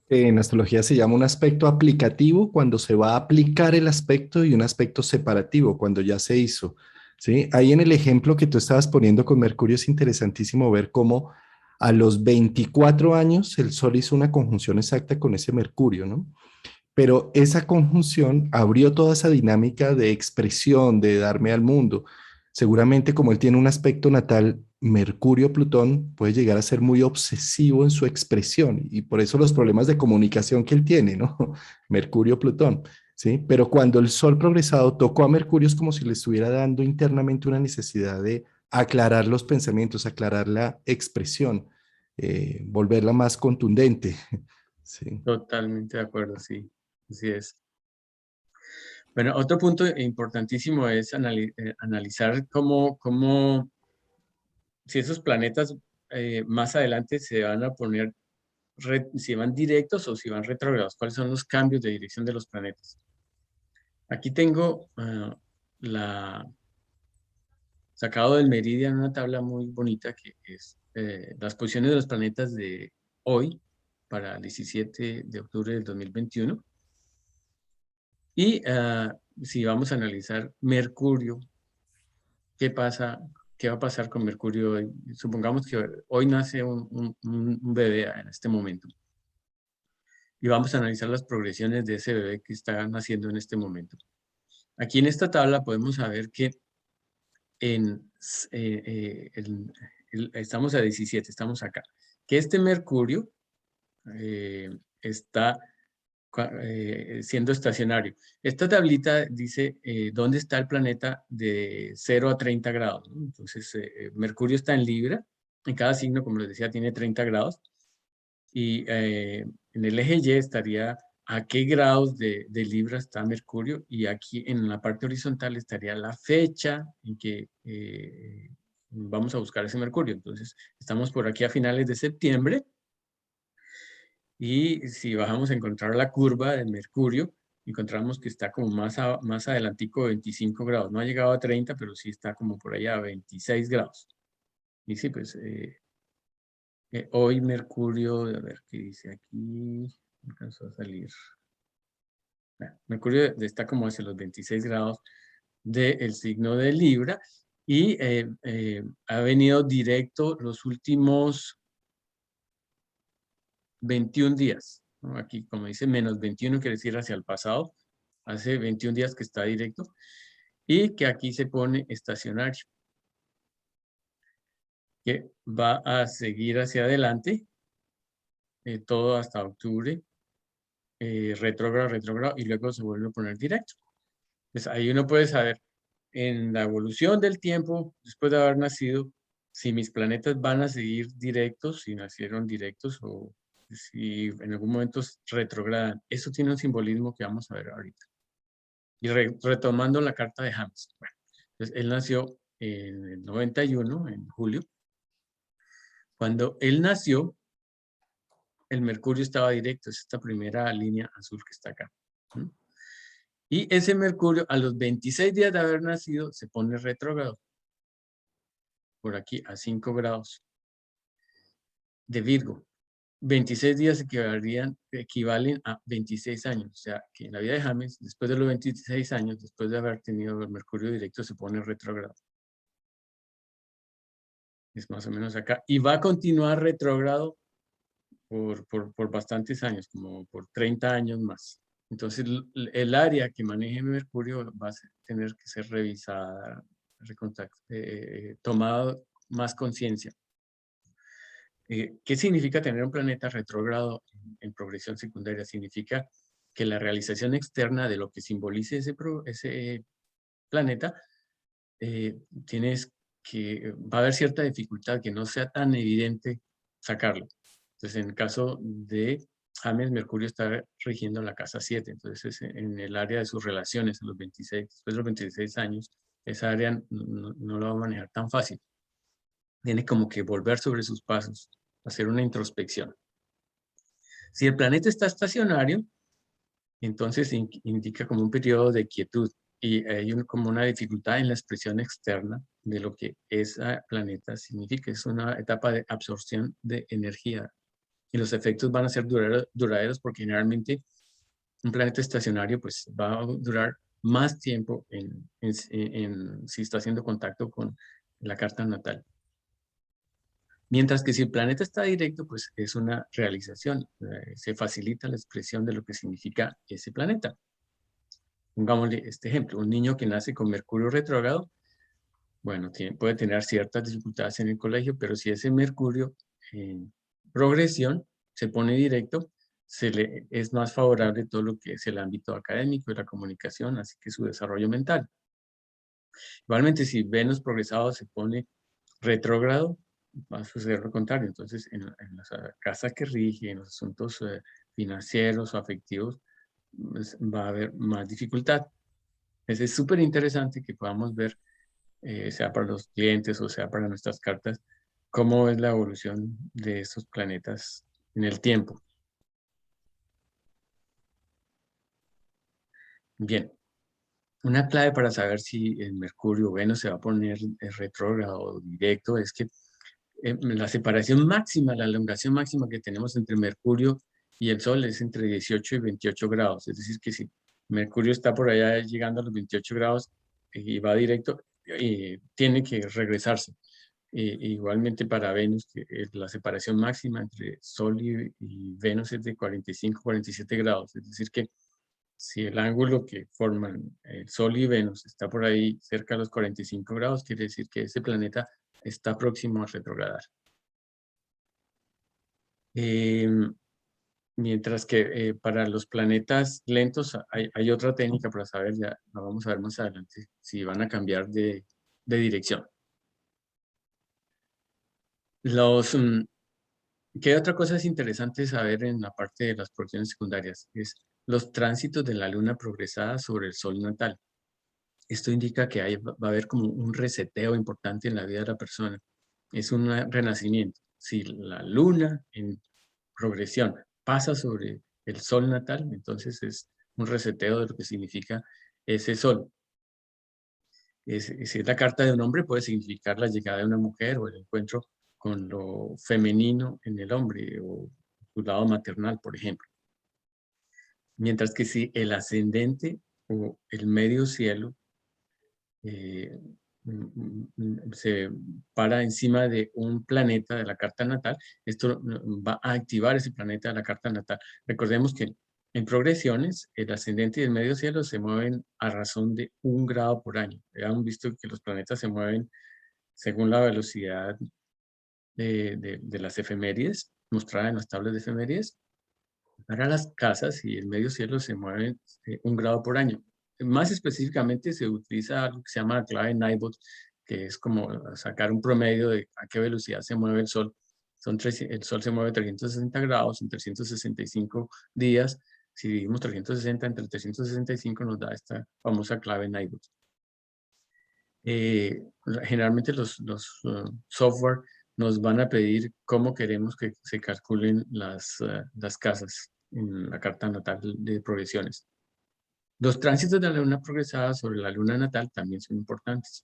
En astrología se llama un aspecto aplicativo cuando se va a aplicar el aspecto y un aspecto separativo cuando ya se hizo. ¿Sí? Ahí en el ejemplo que tú estabas poniendo con Mercurio es interesantísimo ver cómo a los 24 años el Sol hizo una conjunción exacta con ese Mercurio, ¿no? Pero esa conjunción abrió toda esa dinámica de expresión, de darme al mundo. Seguramente como él tiene un aspecto natal, Mercurio-Plutón puede llegar a ser muy obsesivo en su expresión y por eso los problemas de comunicación que él tiene, ¿no? Mercurio-Plutón, ¿sí? Pero cuando el Sol progresado tocó a Mercurio es como si le estuviera dando internamente una necesidad de aclarar los pensamientos, aclarar la expresión, volverla más contundente, ¿sí? Totalmente de acuerdo, sí. Así es. Bueno, otro punto importantísimo es analizar si esos planetas más adelante se van a poner, si van directos o si van retrógrados, cuáles son los cambios de dirección de los planetas. Aquí tengo sacado del Meridian una tabla muy bonita que es las posiciones de los planetas de hoy para el 17 de octubre del 2021. Y si vamos a analizar Mercurio, ¿qué pasa? ¿Qué va a pasar con Mercurio hoy? Supongamos que hoy nace un bebé en este momento. Y vamos a analizar las progresiones de ese bebé que está naciendo en este momento. Aquí en esta tabla podemos saber que estamos a 17, estamos acá. Que este Mercurio está siendo estacionario. Esta tablita dice dónde está el planeta de 0 a 30 grados, ¿no? Entonces, Mercurio está en Libra. En cada signo, como les decía, tiene 30 grados. Y en el eje Y estaría a qué grados de Libra está Mercurio. Y aquí en la parte horizontal estaría la fecha en que vamos a buscar ese Mercurio. Entonces, estamos por aquí a finales de septiembre. Y si bajamos a encontrar la curva de Mercurio, encontramos que está como más adelantico, 25 grados. No ha llegado a 30, pero sí está como por allá a 26 grados. Y sí, pues hoy Mercurio, a ver qué dice aquí, alcanzó a salir. Mercurio está como hacia los 26 grados del signo de Libra y ha venido directo los últimos 21 días. ¿no? Aquí, como dice, menos 21 quiere decir hacia el pasado. Hace 21 días que está directo. Y que aquí se pone estacionario, que va a seguir hacia adelante, todo hasta octubre, retrógrado, retrógrado, y luego se vuelve a poner directo. Pues ahí uno puede saber en la evolución del tiempo, después de haber nacido, si mis planetas van a seguir directos, si nacieron directos o si en algún momento retrogradan. Eso tiene un simbolismo que vamos a ver ahorita. Y retomando la carta de James. Bueno, entonces él nació en el 91, en julio. Cuando él nació, el Mercurio estaba directo, es esta primera línea azul que está acá. Y ese Mercurio, a los 26 días de haber nacido, se pone retrógrado. Por aquí, a 5 grados de Virgo. 26 días equivalen a 26 años. O sea, que en la vida de James, después de los 26 años, después de haber tenido el Mercurio directo, se pone retrógrado. Es más o menos acá. Y va a continuar retrógrado por bastantes años, como por 30 años más. Entonces, el área que maneje Mercurio va a tener que ser revisada, tomada más conciencia. ¿Qué significa tener un planeta retrógrado en progresión secundaria? Significa que la realización externa de lo que simbolice ese planeta, va a haber cierta dificultad, que no sea tan evidente sacarlo. Entonces, en el caso de James, Mercurio está rigiendo la casa 7, entonces en el área de sus relaciones, a los 26, después de los 26 años, esa área no lo va a manejar tan fácil. Tiene como que volver sobre sus pasos, hacer una introspección. Si el planeta está estacionario, entonces indica como un periodo de quietud y hay como una dificultad en la expresión externa de lo que ese planeta significa. Es una etapa de absorción de energía y los efectos van a ser duraderos porque generalmente un planeta estacionario pues va a durar más tiempo si está haciendo contacto con la carta natal. Mientras que si el planeta está directo, pues es una realización. Se facilita la expresión de lo que significa ese planeta. Pongámosle este ejemplo. Un niño que nace con Mercurio retrógrado, bueno, puede tener ciertas dificultades en el colegio, pero si ese Mercurio en progresión se pone directo, es más favorable todo lo que es el ámbito académico y la comunicación, así que su desarrollo mental. Igualmente, si Venus progresado se pone retrógrado, va a suceder lo contrario. Entonces, en las casas que rigen, en los asuntos financieros o afectivos, pues, va a haber más dificultad. Es súper interesante que podamos ver, sea para los clientes o sea para nuestras cartas, cómo es la evolución de estos planetas en el tiempo. Bien, una clave para saber si el Mercurio o Venus se va a poner retrógrado o directo es que la separación máxima, la elongación máxima que tenemos entre Mercurio y el Sol es entre 18 y 28 grados. Es decir, que si Mercurio está por allá llegando a los 28 grados y va directo, tiene que regresarse. Igualmente para Venus, que la separación máxima entre Sol y Venus es de 45-47 grados. Es decir, que si el ángulo que forman el Sol y Venus está por ahí cerca de los 45 grados, quiere decir que ese planeta está próximo a retrogradar. Mientras que para los planetas lentos hay otra técnica para saber, ya la vamos a ver más adelante, si van a cambiar de dirección. ¿Qué otra cosa es interesante saber en la parte de las porciones secundarias? Es los tránsitos de la luna progresada sobre el sol natal. Esto indica que va a haber como un reseteo importante en la vida de la persona. Es un renacimiento. Si la luna en progresión pasa sobre el sol natal, entonces es un reseteo de lo que significa ese sol. Si es la carta de un hombre, puede significar la llegada de una mujer o el encuentro con lo femenino en el hombre o su lado maternal, por ejemplo. Mientras que si el ascendente o el medio cielo se para encima de un planeta de la carta natal, esto va a activar ese planeta de la carta natal. Recordemos que en progresiones, el ascendente y el medio cielo se mueven a razón de 1 grado por año. Ya han visto que los planetas se mueven según la velocidad de las efemérides, mostrada en las tablas de efemérides. Para las casas y el medio cielo se mueven 1 grado por año. Más específicamente se utiliza algo que se llama la clave Nibot, que es como sacar un promedio de a qué velocidad se mueve el Sol. El Sol se mueve 360 grados en 365 días. Si dividimos 360 entre 365 nos da esta famosa clave Nibot. Generalmente los software nos van a pedir cómo queremos que se calculen las casas en la carta natal de progresiones. Los tránsitos de la luna progresada sobre la luna natal también son importantes.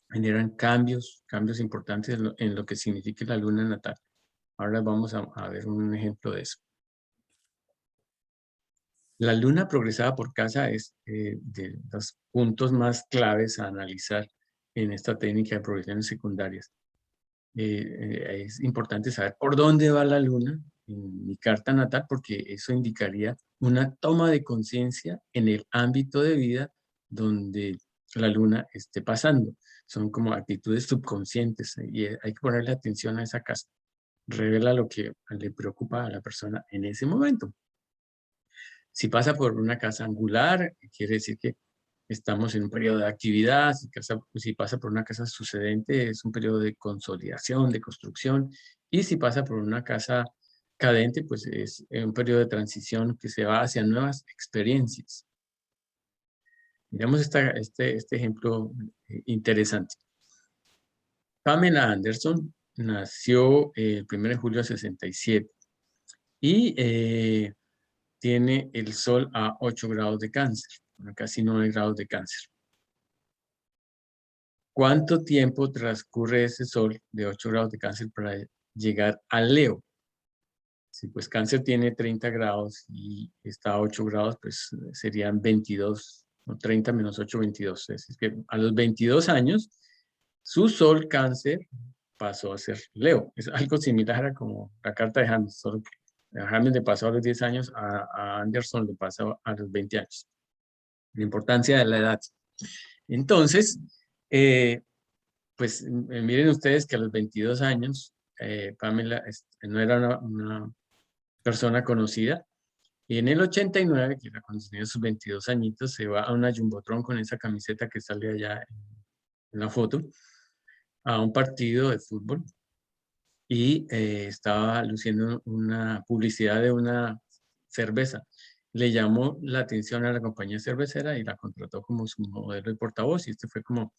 Generan cambios importantes en lo que significa la luna natal. Ahora vamos a ver un ejemplo de eso. La luna progresada por casa es de los puntos más claves a analizar en esta técnica de progresiones secundarias. Es importante saber por dónde va la luna en mi carta natal, porque eso indicaría una toma de conciencia en el ámbito de vida donde la luna esté pasando. Son como actitudes subconscientes y hay que ponerle atención a esa casa. Revela lo que le preocupa a la persona en ese momento. Si pasa por una casa angular, quiere decir que estamos en un periodo de actividad. Si pasa por una casa sucedente, es un periodo de consolidación, de construcción. Y si pasa por una casa cadente, pues es un periodo de transición que se va hacia nuevas experiencias. Miramos este ejemplo interesante. Pamela Anderson nació el 1 de julio de 67 y tiene el Sol a 8 grados de Cáncer, casi 9 grados de Cáncer. ¿Cuánto tiempo transcurre ese Sol de 8 grados de Cáncer para llegar a Leo? Si pues Cáncer tiene 30 grados y está a 8 grados, pues serían 22, ¿no? 30 menos 8, 22. Es decir, que a los 22 años, su Sol Cáncer pasó a ser Leo. Es algo similar a como la carta de James, solo que a James le pasó a los 10 años, a Anderson le pasó a los 20 años. La importancia de la edad. Entonces, pues miren ustedes que a los 22 años, Pamela no era una persona conocida, y en el 89, que era cuando tenía sus 22 añitos, se va a una Jumbotron con esa camiseta que sale allá en la foto, a un partido de fútbol, y estaba luciendo una publicidad de una cerveza. Le llamó la atención a la compañía cervecera y la contrató como su modelo de portavoz, y este fue como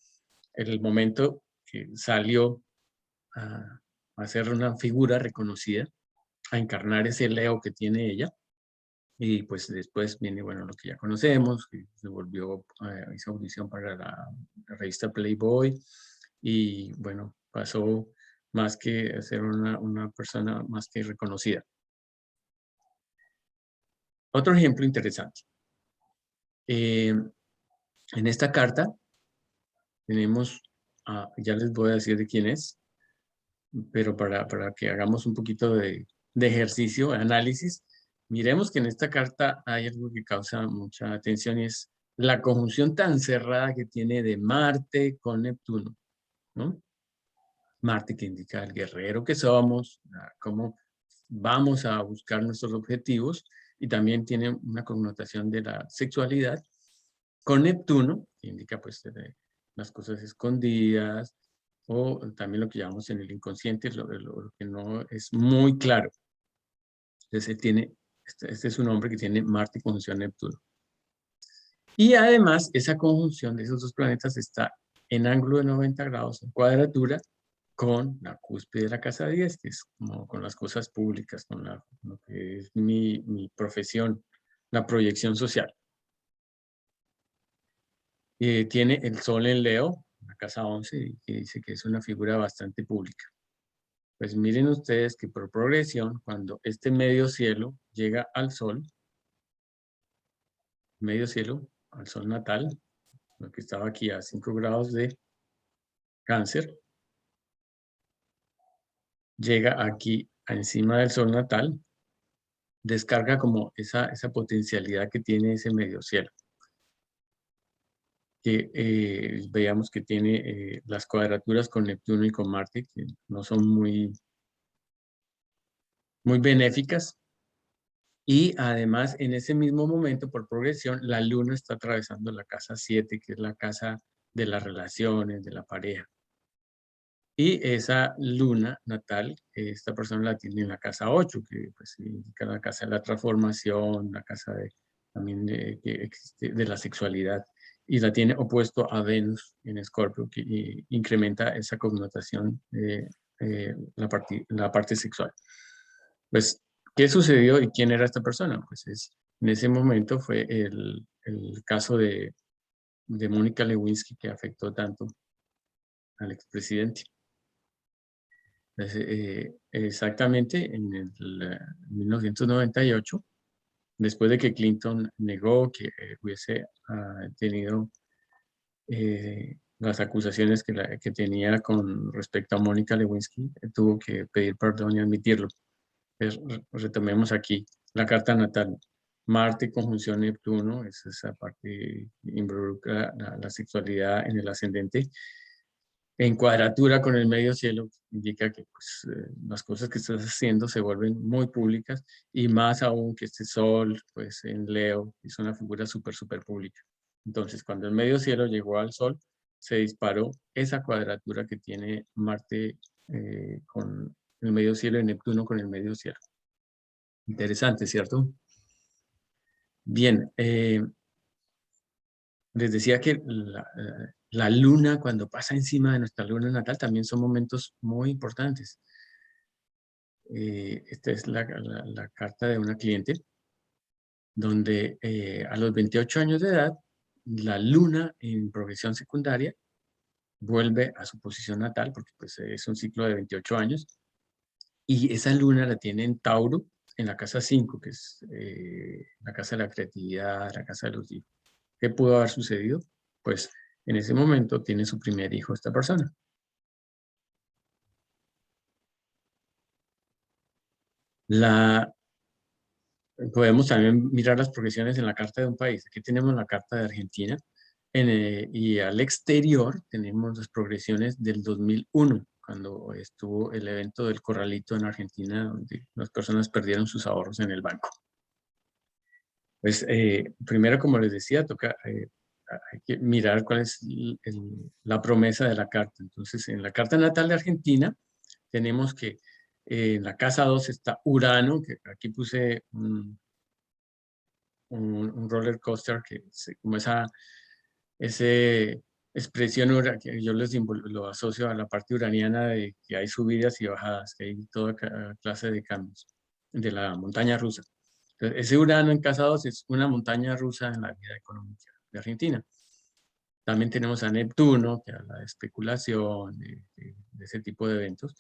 el momento que salió a ser una figura reconocida, a encarnar ese Leo que tiene ella. Y pues después viene, bueno, lo que ya conocemos, que se volvió, hizo audición para la revista Playboy, y bueno, pasó más que a ser una persona más que reconocida. Otro ejemplo interesante. En esta carta tenemos, ya les voy a decir de quién es, pero para que hagamos un poquito de ejercicio, de análisis, miremos que en esta carta hay algo que causa mucha atención y es la conjunción tan cerrada que tiene de Marte con Neptuno, ¿no? Marte que indica el guerrero que somos, cómo vamos a buscar nuestros objetivos, y también tiene una connotación de la sexualidad, con Neptuno, que indica pues las cosas escondidas, o también lo que llamamos en el inconsciente, lo que no es muy claro. Entonces este es un hombre que tiene Marte conjunción Neptuno. Y además, esa conjunción de esos dos planetas está en ángulo de 90 grados, en cuadratura, con la cúspide de la casa 10, que es como con las cosas públicas, con lo que es mi profesión, la proyección social. Tiene el Sol en Leo, la casa 11, que dice que es una figura bastante pública. Pues miren ustedes que por progresión, cuando este medio cielo llega al Sol, medio cielo, al Sol natal, lo que estaba aquí a 5 grados de Cáncer, llega aquí encima del sol natal, descarga como esa potencialidad que tiene ese medio cielo, que veamos que tiene las cuadraturas con Neptuno y con Marte, que no son muy benéficas. Y además, en ese mismo momento, por progresión, la luna está atravesando la casa 7, que es la casa de las relaciones, de la pareja. Y esa luna natal, esta persona la tiene en la casa 8, que pues indica la casa de la transformación, la casa también que existe de la sexualidad. Y la tiene opuesto a Venus en Escorpio, que incrementa esa connotación de la parte sexual. Pues, ¿qué sucedió y quién era esta persona? Pues en ese momento fue el caso de Mónica Lewinsky, que afectó tanto al expresidente. Exactamente en el 1998, después de que Clinton negó que hubiese tenido las acusaciones que tenía con respecto a Mónica Lewinsky, tuvo que pedir perdón y admitirlo. Retomemos aquí la carta natal. Marte conjunción Neptuno, es esa parte que involucra la sexualidad en el ascendente. En cuadratura con el medio cielo, indica que pues, las cosas que estás haciendo se vuelven muy públicas, y más aún que este sol, pues en Leo, es una figura súper pública. Entonces, cuando el medio cielo llegó al sol, se disparó esa cuadratura que tiene Marte con el medio cielo y Neptuno con el medio cielo. Interesante, ¿cierto? Bien, les decía que la luna, cuando pasa encima de nuestra luna natal, también son momentos muy importantes. Esta es la carta de una cliente, donde a los 28 años de edad, la luna en progresión secundaria vuelve a su posición natal, porque pues, es un ciclo de 28 años, y esa luna la tiene en Tauro, en la casa 5, que es la casa de la creatividad, la casa de los hijos. ¿Qué pudo haber sucedido? Pues en ese momento tiene su primer hijo esta persona. Podemos también mirar las progresiones en la carta de un país. Aquí tenemos la carta de Argentina, y al exterior tenemos las progresiones del 2001, cuando estuvo el evento del Corralito en Argentina, donde las personas perdieron sus ahorros en el banco. Pues primero, como les decía, toca hay que mirar cuál es la promesa de la carta. Entonces, en la carta natal de Argentina, tenemos que en la casa 2 está Urano, que aquí puse un roller coaster, que es como esa expresión que yo lo asocio a la parte uraniana, de que hay subidas y bajadas, que hay toda clase de cambios, de la montaña rusa. Entonces, ese Urano en casa 2 es una montaña rusa en la vida económica de Argentina. También tenemos a Neptuno, que habla de especulación, de ese tipo de eventos,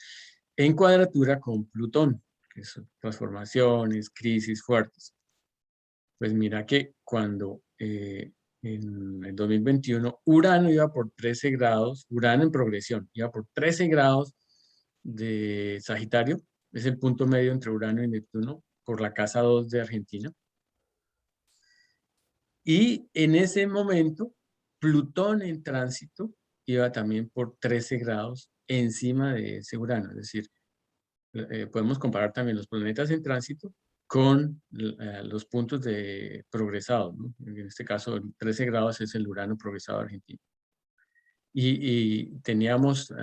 en cuadratura con Plutón, que son transformaciones, crisis fuertes. Pues mira que cuando en el 2021 Urano iba por 13 grados, Urano en progresión, iba por 13 grados de Sagitario, es el punto medio entre Urano y Neptuno, por la casa 2 de Argentina. Y en ese momento, Plutón en tránsito iba también por 13 grados encima de ese Urano. Es decir, podemos comparar también los planetas en tránsito con los puntos de progresado, ¿no? En este caso, 13 grados es el Urano progresado argentino. Y teníamos,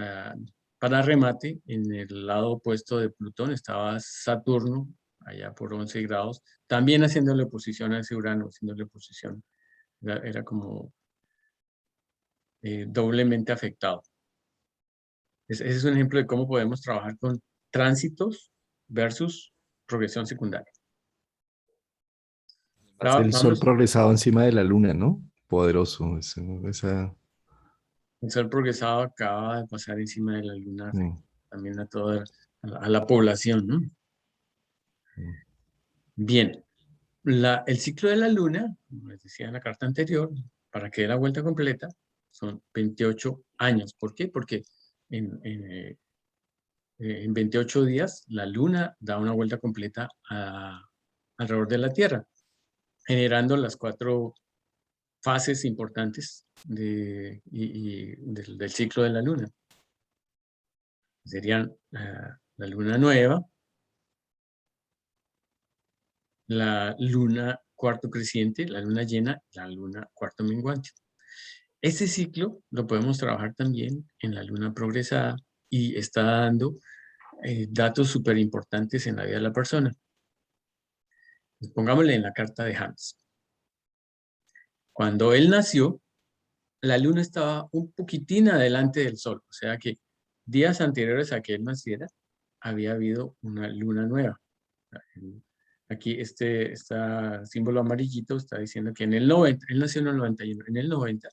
para remate, en el lado opuesto de Plutón estaba Saturno, allá por 11 grados, también haciéndole oposición a ese Urano, haciéndole oposición. Era como doblemente afectado. Ese es un ejemplo de cómo podemos trabajar con tránsitos versus progresión secundaria. El sol Vamos, progresado encima de la luna, ¿no? Poderoso. el sol progresado acaba de pasar encima de la luna, Mm, también a toda la población, ¿no? mm. Bien, el ciclo de la luna, como les decía en la carta anterior, para que dé la vuelta completa, son 28 años. ¿Por qué? Porque en 28 días la luna da una vuelta completa alrededor de la Tierra, generando las 4 fases importantes del ciclo de la luna. Serían la luna nueva, la luna cuarto creciente, la luna llena, la luna cuarto menguante. Este ciclo lo podemos trabajar también en la luna progresada y está dando datos súper importantes en la vida de la persona. Pues pongámosle en la carta de James. Cuando él nació, la luna estaba un poquitín adelante del sol, o sea que días anteriores a que él naciera, había habido una luna nueva. Aquí este símbolo amarillito está diciendo que en el 90, él nació en el 91, en el 90,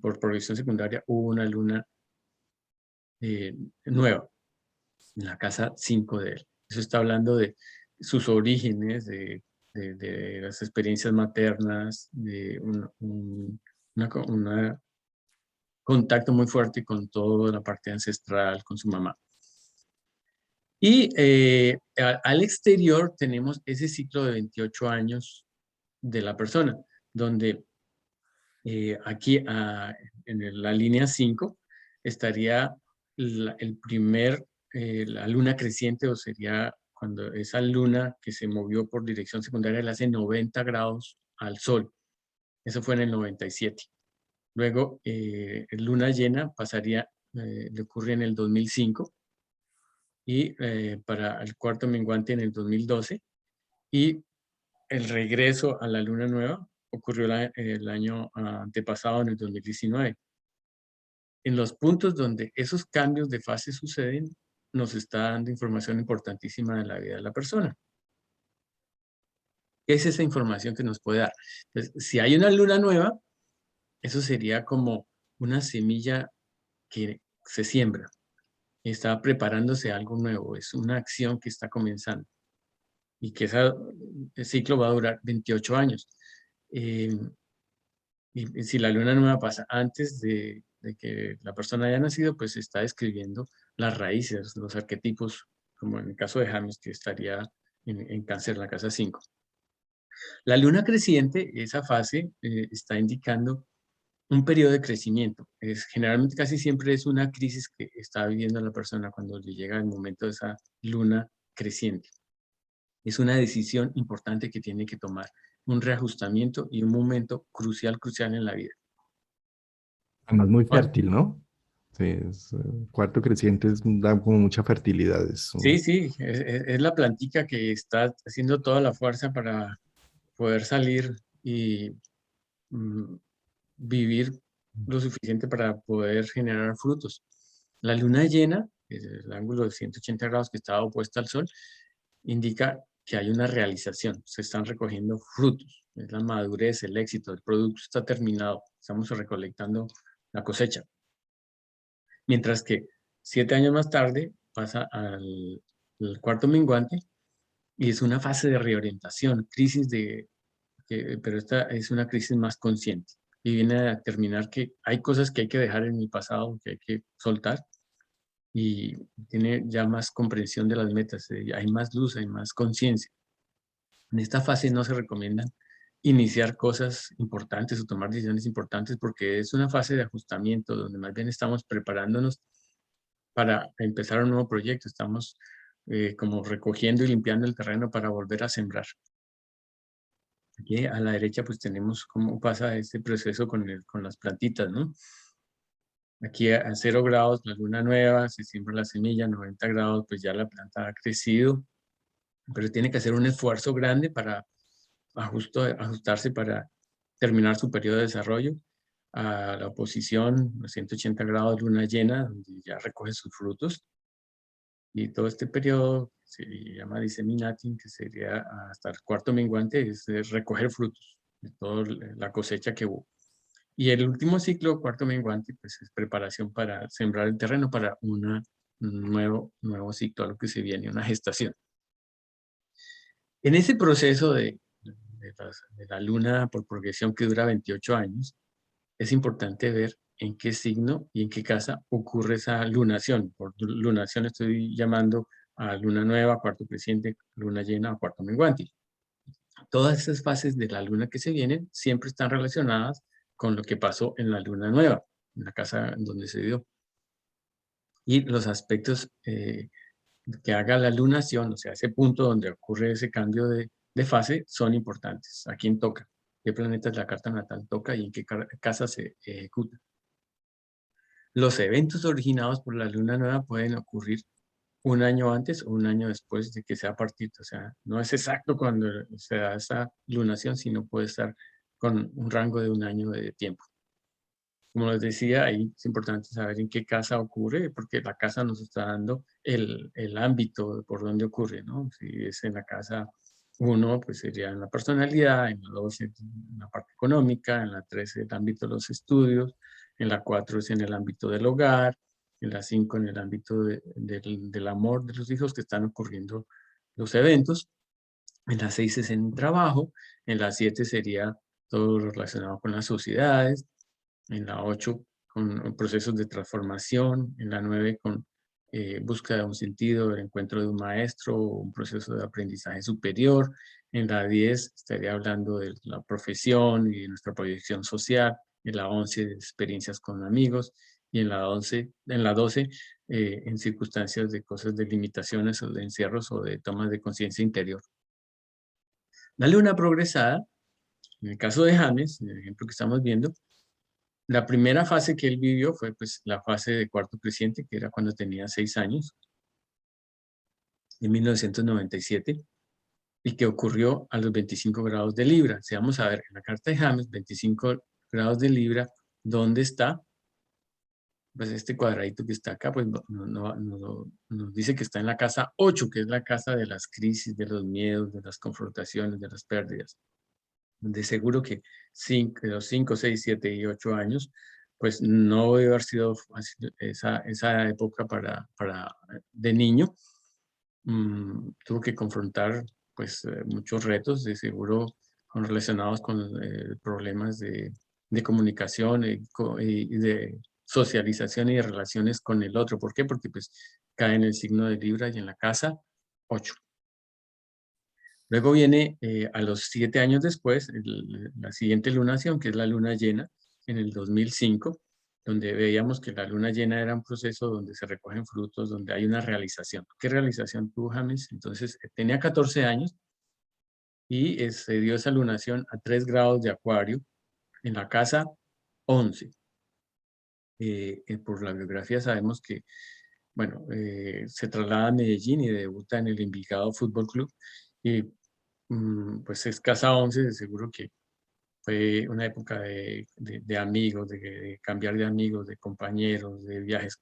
por progresión secundaria, hubo una luna nueva, en la casa 5 de él. Eso está hablando de sus orígenes, de las experiencias maternas, de un contacto muy fuerte con toda la parte ancestral, con su mamá. Y al exterior tenemos ese ciclo de 28 años de la persona, donde aquí en la línea 5 estaría la luna creciente, o sería cuando esa luna que se movió por dirección secundaria le hace 90 grados al sol. Eso fue en el 97. Luego, luna llena le ocurre en el 2005 y para el cuarto menguante en el 2012. Y el regreso a la luna nueva ocurrió el año antepasado, en el 2019. En los puntos donde esos cambios de fase suceden, nos está dando información importantísima de la vida de la persona. ¿Qué es esa información que nos puede dar? Entonces, si hay una luna nueva, eso sería como una semilla que se siembra. Está preparándose algo nuevo, es una acción que está comenzando. Y que ese ciclo va a durar 28 años. Y si la luna nueva pasa antes de que la persona haya nacido, pues está describiendo las raíces, los arquetipos, como en el caso de James, que estaría en Cáncer, la casa 5. La luna creciente, esa fase, está indicando un periodo de crecimiento. Generalmente casi siempre es una crisis que está viviendo la persona cuando le llega el momento de esa luna creciente. Es una decisión importante que tiene que tomar, un reajustamiento y un momento crucial en la vida. Además, muy Bueno, fértil, ¿no? Sí, cuarto creciente da como mucha fertilidad. sí, es la plantica que está haciendo toda la fuerza para poder salir y vivir lo suficiente para poder generar frutos. La luna llena, el ángulo de 180 grados que está opuesta al sol, indica que hay una realización, se están recogiendo frutos, es la madurez, el éxito, el producto está terminado, estamos recolectando la cosecha. Mientras que 7 años más tarde pasa al cuarto menguante y es una fase de reorientación, pero esta es una crisis más consciente y viene a determinar que hay cosas que hay que dejar en el pasado, que hay que soltar, y tiene ya más comprensión de las metas, hay más luz, hay más conciencia. En esta fase no se recomiendan iniciar cosas importantes o tomar decisiones importantes porque es una fase de ajustamiento donde más bien estamos preparándonos para empezar un nuevo proyecto, estamos como recogiendo y limpiando el terreno para volver a sembrar. Aquí a la derecha pues tenemos cómo pasa este proceso con las plantitas, ¿no? Aquí a 0 grados la luna nueva, se siembra la semilla, 90 grados pues ya la planta ha crecido, pero tiene que hacer un esfuerzo grande para ajustarse para terminar su periodo de desarrollo. A la oposición, a 180 grados luna llena, donde ya recoge sus frutos. Y todo este periodo se llama disseminating, que sería hasta el cuarto menguante, es recoger frutos de toda la cosecha que hubo. Y el último ciclo, cuarto menguante, pues es preparación para sembrar el terreno para un nuevo ciclo, a lo que se viene, una gestación. En ese proceso de la luna por progresión que dura 28 años, es importante ver en qué signo y en qué casa ocurre esa lunación. Por lunación estoy llamando a luna nueva, cuarto creciente, luna llena o cuarto menguante. Todas estas fases de la luna que se vienen siempre están relacionadas con lo que pasó en la luna nueva, en la casa en donde se dio. Y los aspectos que haga la lunación, o sea, ese punto donde ocurre ese cambio de fase, son importantes. ¿A quién toca? ¿Qué planetas la carta natal toca y en qué casa se ejecuta? Los eventos originados por la luna nueva pueden ocurrir un año antes o un año después de que sea partido. O sea, no es exacto cuando se da esa lunación, sino puede estar con un rango de un año de tiempo. Como les decía, ahí es importante saber en qué casa ocurre, porque la casa nos está dando el ámbito por donde ocurre, ¿no? Si es en la casa 1, pues sería en la personalidad, en la 2 en la parte económica, en la 3 el ámbito de los estudios, en la 4 es en el ámbito del hogar, en la 5 en el ámbito del amor de los hijos que están ocurriendo los eventos, en la 6 es en el trabajo, en la 7 sería todo lo relacionado con las sociedades, en la 8 con procesos de transformación, en la 9 con búsqueda de un sentido, el encuentro de un maestro, un proceso de aprendizaje superior, en la 10 estaría hablando de la profesión y de nuestra proyección social, en la 11 de experiencias con amigos, y en la 12 en circunstancias de cosas de limitaciones o de encierros o de tomas de conciencia interior. La luna progresada, en el caso de James, en el ejemplo que estamos viendo, la primera fase que él vivió fue pues la fase de cuarto creciente, que era cuando tenía 6 años, en 1997, y que ocurrió a los 25 grados de Libra. Si vamos a ver en la carta de James, 25 grados de Libra, ¿dónde está? Pues este cuadradito que está acá, pues nos dice que está en la casa 8, que es la casa de las crisis, de los miedos, de las confrontaciones, de las pérdidas. De seguro que los 5, 6, 7 y 8 años, pues no debe haber sido fácil esa época de niño. Tuvo que confrontar pues muchos retos, de seguro relacionados con problemas de comunicación y de socialización y de relaciones con el otro. ¿Por qué? Porque pues cae en el signo de Libra y en la casa 8. Luego viene a los 7 años después la siguiente lunación, que es la luna llena, en el 2005, donde veíamos que la luna llena era un proceso donde se recogen frutos, donde hay una realización. ¿Qué realización tuvo James? Entonces, tenía 14 años y se dio esa lunación a 3 grados de Acuario en la casa 11. Por la biografía sabemos que, bueno, se traslada a Medellín y debuta en el Envigado Fútbol Club y pues es casa 11, de seguro que fue una época de amigos, de cambiar de amigos, de compañeros, de viajes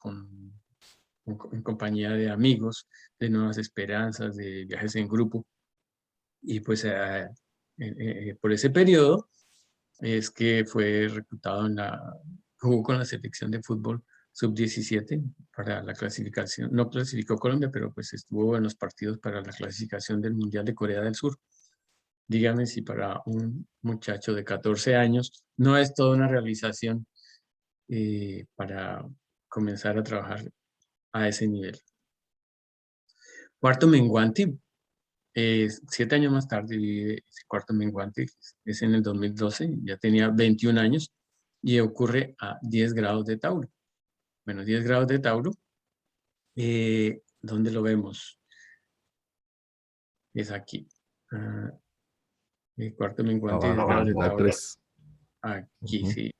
en compañía de amigos, de nuevas esperanzas, de viajes en grupo. Y pues por ese periodo es que fue reclutado jugó con la selección de fútbol sub-17 para la clasificación. No clasificó Colombia, pero pues estuvo en los partidos para la clasificación del Mundial de Corea del Sur. Dígame si para un muchacho de 14 años no es toda una realización para comenzar a trabajar a ese nivel. Cuarto menguante, 7 años más tarde vive ese cuarto menguante, es en el 2012, ya tenía 21 años y ocurre a 10 grados de Tauro. Bueno, 10 grados de Tauro, ¿dónde lo vemos? Es aquí. El cuarto menguante, 10 grados de Tauro. 3. Aquí, sí.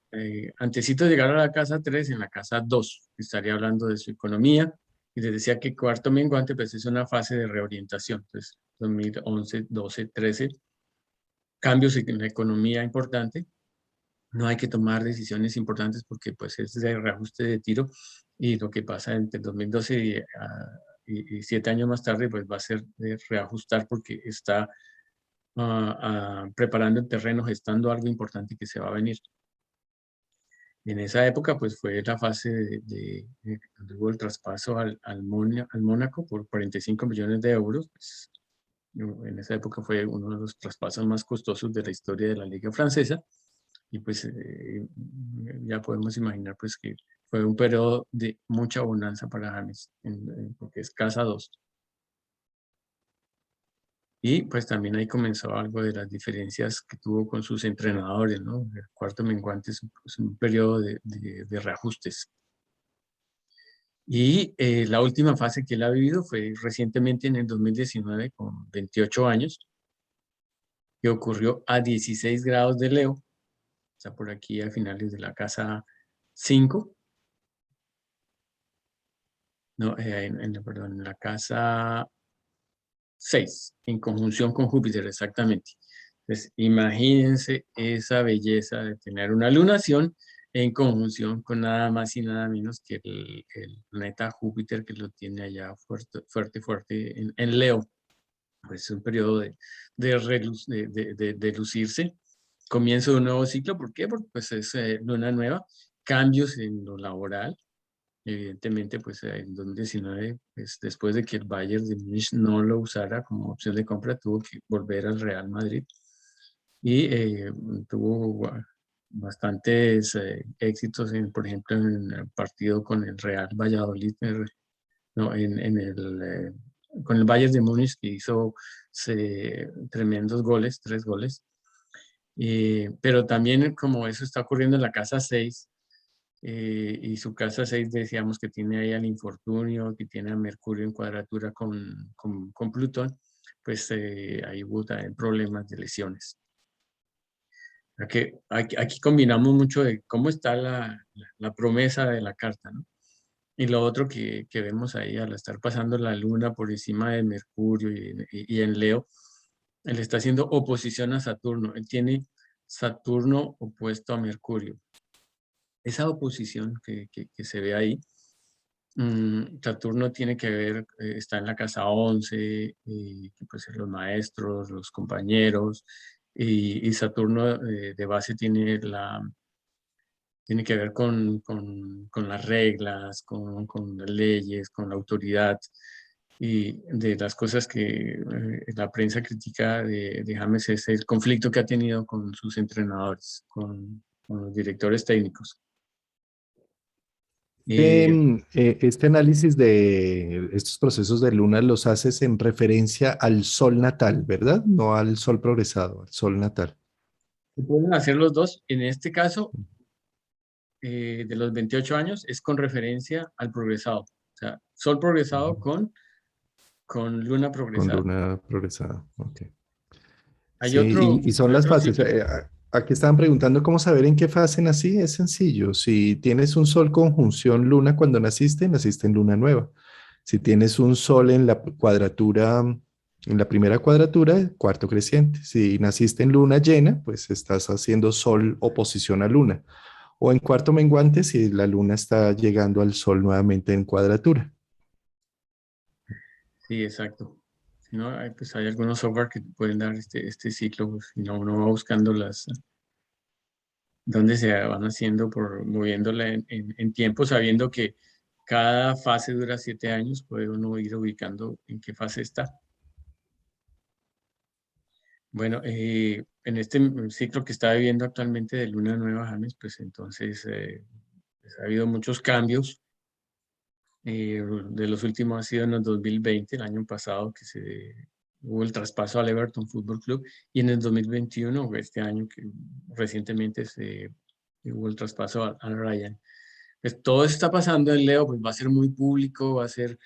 Antesito de llegar a la casa 3, en la casa 2, estaría hablando de su economía. Y les decía que cuarto menguante, pues es una fase de reorientación. Entonces, 2011, 12, 13, cambios en la economía importante. No hay que tomar decisiones importantes porque pues es de reajuste de tiro. Y lo que pasa entre 2012 y 7 años más tarde, pues va a ser de reajustar porque está preparando el terreno, gestando algo importante que se va a venir. En esa época, pues fue la fase donde hubo el traspaso al Mónaco por 45 millones de euros. Pues, en esa época fue uno de los traspasos más costosos de la historia de la Liga Francesa. Y pues ya podemos imaginar pues que fue un periodo de mucha bonanza para James, porque es casa 2. Y pues también ahí comenzó algo de las diferencias que tuvo con sus entrenadores, ¿no? El cuarto menguante es un periodo de reajustes. Y la última fase que él ha vivido fue recientemente en el 2019 con 28 años, que ocurrió a 16 grados de Leo, o sea, por aquí a finales de la casa 5, no, perdón, en la casa 6, en conjunción con Júpiter, exactamente. Entonces, imagínense esa belleza de tener una lunación en conjunción con nada más y nada menos que el planeta Júpiter, que lo tiene allá fuerte, fuerte, fuerte en Leo. Pues es un periodo de lucirse. Comienzo de un nuevo ciclo. ¿Por qué? Porque pues es luna nueva, cambios en lo laboral. Evidentemente, pues en 2019, pues, después de que el Bayern de Múnich no lo usara como opción de compra, tuvo que volver al Real Madrid y tuvo bastantes éxitos, por ejemplo, en el partido con el Real Valladolid, no, con el Bayern de Múnich, que hizo tremendos goles, 3 goles. Pero también como eso está ocurriendo en la casa 6, y su casa 6 decíamos que tiene ahí al infortunio, que tiene a Mercurio en cuadratura con Plutón, pues ahí hubo también problemas de lesiones. Aquí combinamos mucho de cómo está la promesa de la carta, ¿no? Y lo otro que vemos ahí al estar pasando la luna por encima de Mercurio y en Leo, él está haciendo oposición a Saturno. Él tiene Saturno opuesto a Mercurio. Esa oposición que se ve ahí, Saturno tiene que ver, está en la casa 11, que puede ser los maestros, los compañeros, y Saturno de base tiene que ver con las reglas, con las leyes, con la autoridad, y de las cosas que la prensa critica de James es el conflicto que ha tenido con sus entrenadores, con los directores técnicos. Este análisis de estos procesos de luna los haces en referencia al sol natal, ¿verdad? No al sol progresado, al sol natal. Se pueden hacer los dos. En este caso, de los 28 años, es con referencia al progresado. O sea, sol progresado con luna Con progresada. luna progresada, ok. Hay Sí, otro, y son hay las otro fases. ciclo. Aquí estaban preguntando cómo saber en qué fase nací. Es sencillo. Si tienes un sol conjunción luna cuando naciste, naciste en luna nueva. Si tienes un sol en la cuadratura, en la primera cuadratura, cuarto creciente. Si naciste en luna llena, pues estás haciendo sol oposición a luna. O en cuarto menguante, si la luna está llegando al sol nuevamente en cuadratura. Sí, exacto. Si no, pues hay algunos software que te pueden dar este ciclo. Pues, si no, uno va buscando dónde se van haciendo, moviéndola en tiempo, sabiendo que cada fase dura 7 años, puede uno ir ubicando en qué fase está. Bueno, en este ciclo que está viviendo actualmente de luna nueva, James, pues entonces pues, ha habido muchos cambios. De los últimos ha sido en el 2020, el año pasado, hubo el traspaso al Everton Fútbol Club, y en el 2021, este año que recientemente hubo el traspaso al Ryan. Pues todo eso está pasando en Leo, pues va a ser muy público, va a ser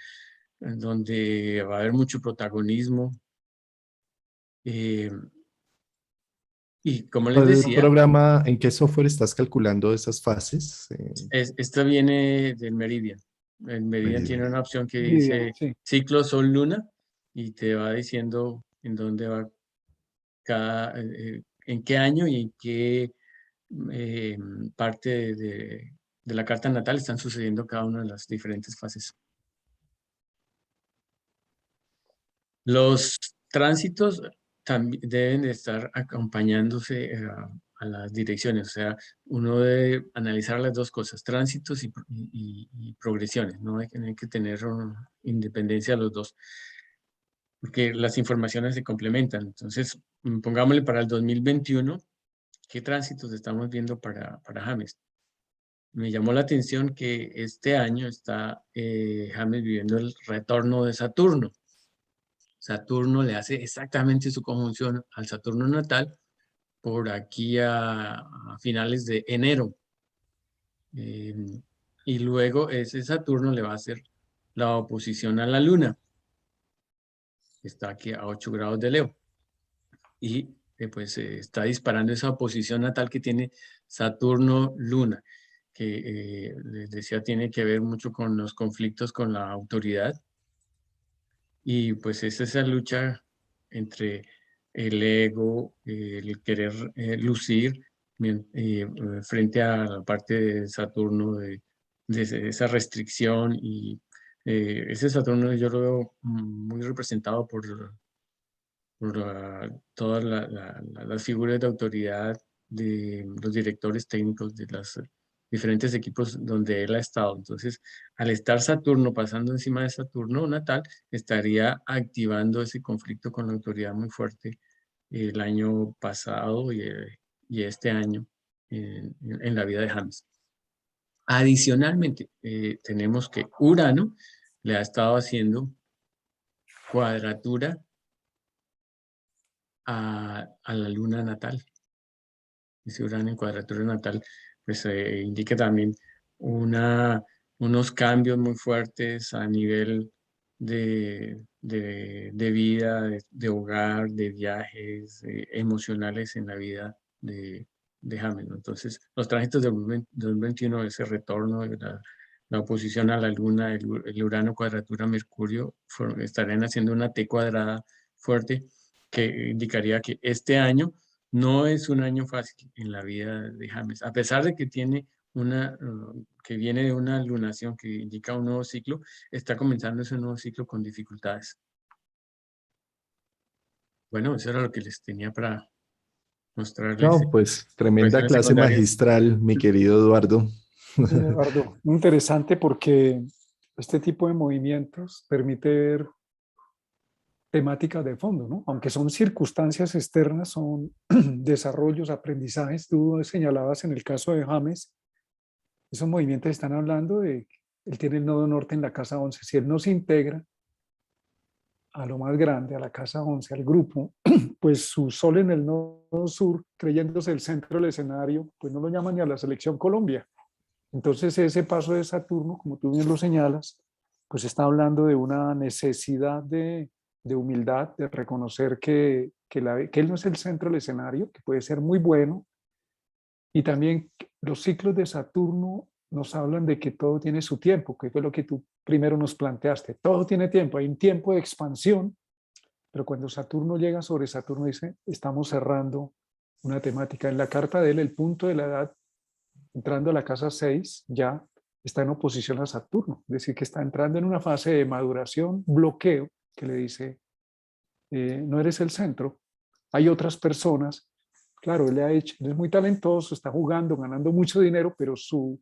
en donde va a haber mucho protagonismo. Eh, y como les ¿Cuál decía, programa, en qué software estás calculando esas fases? esta viene del Meridian. El Meridian tiene Meridian. una opción que Meridian, dice sí. ciclo Sol-Luna y te va diciendo en dónde va en qué año y en qué eh, parte de la carta natal están sucediendo cada una de las diferentes fases. Los tránsitos también deben de estar acompañándose a las direcciones, o sea, uno debe analizar las dos cosas, tránsitos y progresiones, ¿no? Hay que tener independencia de los dos, porque las informaciones se complementan. Entonces, pongámosle para el 2021, ¿qué tránsitos estamos viendo para James? Me llamó la atención que este año está James viviendo el retorno de Saturno. Saturno le hace exactamente su conjunción al Saturno natal por aquí a finales de enero. Y luego ese Saturno le va a hacer la oposición a la Luna, que está aquí a 8 grados de Leo. Y pues está disparando esa oposición natal que tiene Saturno-Luna, que les decía tiene que ver mucho con los conflictos con la autoridad. Y pues es esa lucha entre el ego, el querer lucir frente a la parte de Saturno, de esa restricción. Y ese Saturno yo lo veo muy representado por todas las figuras de autoridad de los directores técnicos de los diferentes equipos donde él ha estado. Entonces, al estar Saturno pasando encima de Saturno natal, estaría activando ese conflicto con la autoridad muy fuerte el año pasado y este año en la vida de James. Adicionalmente, tenemos que Urano le ha estado haciendo cuadratura a la luna natal. Ese Urano en cuadratura natal, pues indica también unos cambios muy fuertes a nivel de vida, de hogar, de viajes emocionales en la vida de James, ¿no? Entonces, los tránsitos del 2021, ese retorno de la oposición a la Luna, el Urano cuadratura Mercurio, estarían haciendo una T cuadrada fuerte que indicaría que este año no es un año fácil en la vida de James, a pesar de que tiene que viene de una lunación que indica un nuevo ciclo, está comenzando ese nuevo ciclo con dificultades. Bueno, eso era lo que les tenía para mostrarles. No, pues tremenda Cuestiones clase secundarias. magistral, mi querido Eduardo. Eduardo, muy interesante porque este tipo de movimientos permite ver temáticas de fondo, ¿no? Aunque son circunstancias externas, son desarrollos, aprendizajes. Tú señalabas en el caso de James, esos movimientos están hablando de que él tiene el nodo norte en la casa 11. Si él no se integra a lo más grande, a la casa 11, al grupo, pues su sol en el nodo sur, creyéndose el centro del escenario, pues no lo llaman ni a la selección Colombia. Entonces ese paso de Saturno, como tú bien lo señalas, pues está hablando de una necesidad de humildad, de reconocer que él no es el centro del escenario, que puede ser muy bueno. Y también los ciclos de Saturno nos hablan de que todo tiene su tiempo, que fue lo que tú primero nos planteaste. Todo tiene tiempo, hay un tiempo de expansión, pero cuando Saturno llega sobre Saturno dice, estamos cerrando una temática. En la carta de él, el punto de la edad, entrando a la casa 6, ya está en oposición a Saturno, es decir, que está entrando en una fase de maduración, bloqueo, que le dice, no eres el centro, hay otras personas. Claro, él es muy talentoso, está jugando, ganando mucho dinero, pero su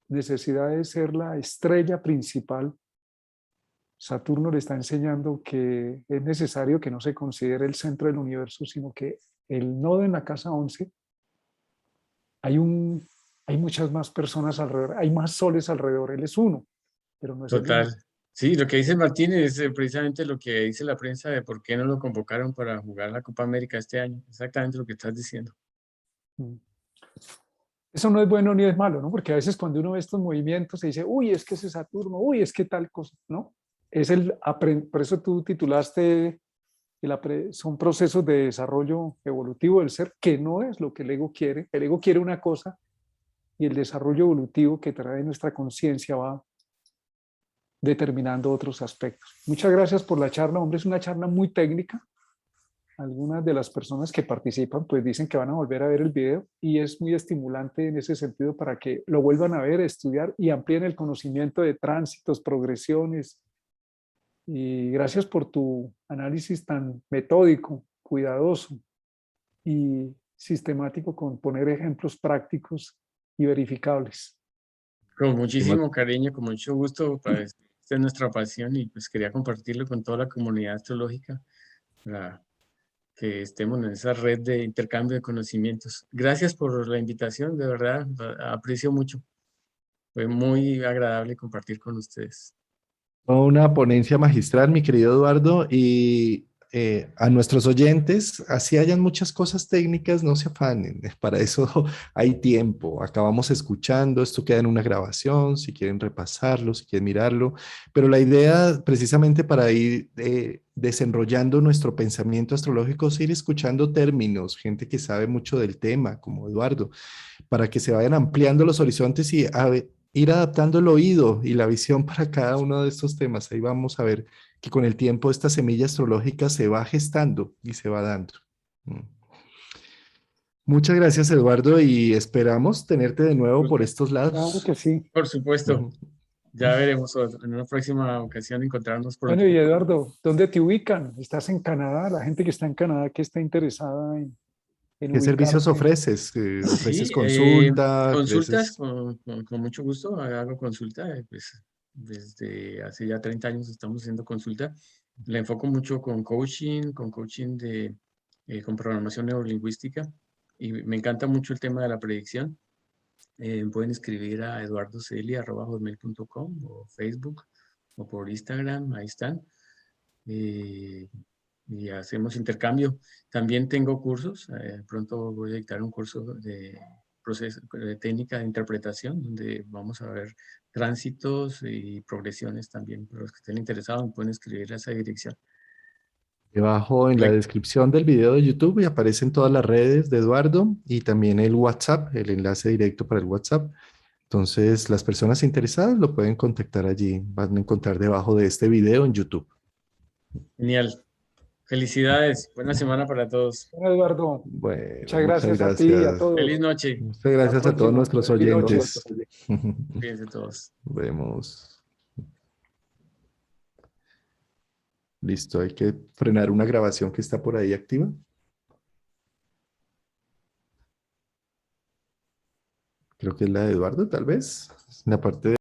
necesidad de ser la estrella principal, Saturno le está enseñando que es necesario que no se considere el centro del universo, sino que el nodo en la casa 11, hay muchas más personas alrededor, hay más soles alrededor, él es uno, pero no es el único. Total. Sí, lo que dice Martín es precisamente lo que dice la prensa de por qué no lo convocaron para jugar la Copa América este año. Exactamente lo que estás diciendo. Eso no es bueno ni es malo, ¿no? Porque a veces cuando uno ve estos movimientos se dice, uy, es que ese Saturno, uy, es que tal cosa, ¿no? Por eso tú titulaste, son procesos de desarrollo evolutivo del ser, que no es lo que el ego quiere. El ego quiere una cosa y el desarrollo evolutivo que trae nuestra conciencia va determinando otros aspectos. Muchas gracias por la charla, hombre, es una charla muy técnica. Algunas de las personas que participan pues dicen que van a volver a ver el video y es muy estimulante en ese sentido para que lo vuelvan a ver, estudiar y amplíen el conocimiento de tránsitos, progresiones. Y gracias por tu análisis tan metódico, cuidadoso y sistemático con poner ejemplos prácticos y verificables. Con muchísimo cariño, con mucho gusto, pues, esta es nuestra pasión y pues quería compartirlo con toda la comunidad astrológica para que estemos en esa red de intercambio de conocimientos. Gracias por la invitación, de verdad, aprecio mucho. Fue muy agradable compartir con ustedes. Una ponencia magistral, mi querido Eduardo, y a nuestros oyentes, así hayan muchas cosas técnicas, no se afanen, para eso hay tiempo. Acabamos escuchando, esto queda en una grabación, si quieren repasarlo, si quieren mirarlo, pero la idea precisamente para ir desenrollando nuestro pensamiento astrológico es ir escuchando términos, gente que sabe mucho del tema, como Eduardo, para que se vayan ampliando los horizontes y ir adaptando el oído y la visión para cada uno de estos temas. Ahí vamos a ver que con el tiempo esta semilla astrológica se va gestando y se va dando. Mm. Muchas gracias, Eduardo, y esperamos tenerte de nuevo por Gusto. estos Claro lados. que sí. Por supuesto, Ujú. ya veremos en una próxima ocasión encontrarnos Bueno, pronto. y Eduardo, ¿dónde te ubican? ¿Estás en Canadá? La gente que está en Canadá, que está interesada en ¿Qué servicios ubicarte. ofreces? ¿Ofreces Sí, consulta? consultas, ¿Ofreces? con mucho gusto, hago consulta, pues desde hace ya 30 años estamos haciendo consulta. Le enfoco mucho con coaching con programación neurolingüística, y me encanta mucho el tema de la predicción. Pueden escribir a eduardoceli@hotmail.com o Facebook o por Instagram, ahí están. eh, y hacemos intercambio. También tengo cursos, pronto voy a dictar un curso de proceso, de técnica de interpretación, donde vamos a ver tránsitos y progresiones también. Para los que estén interesados, me pueden escribir a esa dirección. Debajo en la descripción del video de YouTube y aparecen todas las redes de Eduardo y también el WhatsApp, el enlace directo para el WhatsApp. Entonces, las personas interesadas lo pueden contactar allí. Van a encontrar debajo de este video en YouTube. Genial. Felicidades. Buena semana para todos. Bueno, Eduardo, Bueno, muchas muchas gracias a ti y a gracias. Feliz todos. noche. Muchas Hasta la gracias a todos próxima. nuestros Feliz noche. oyentes. Cuídense todos. Vemos. Listo, hay que frenar una grabación que está por ahí activa. Creo que es la de Eduardo, tal vez. La parte de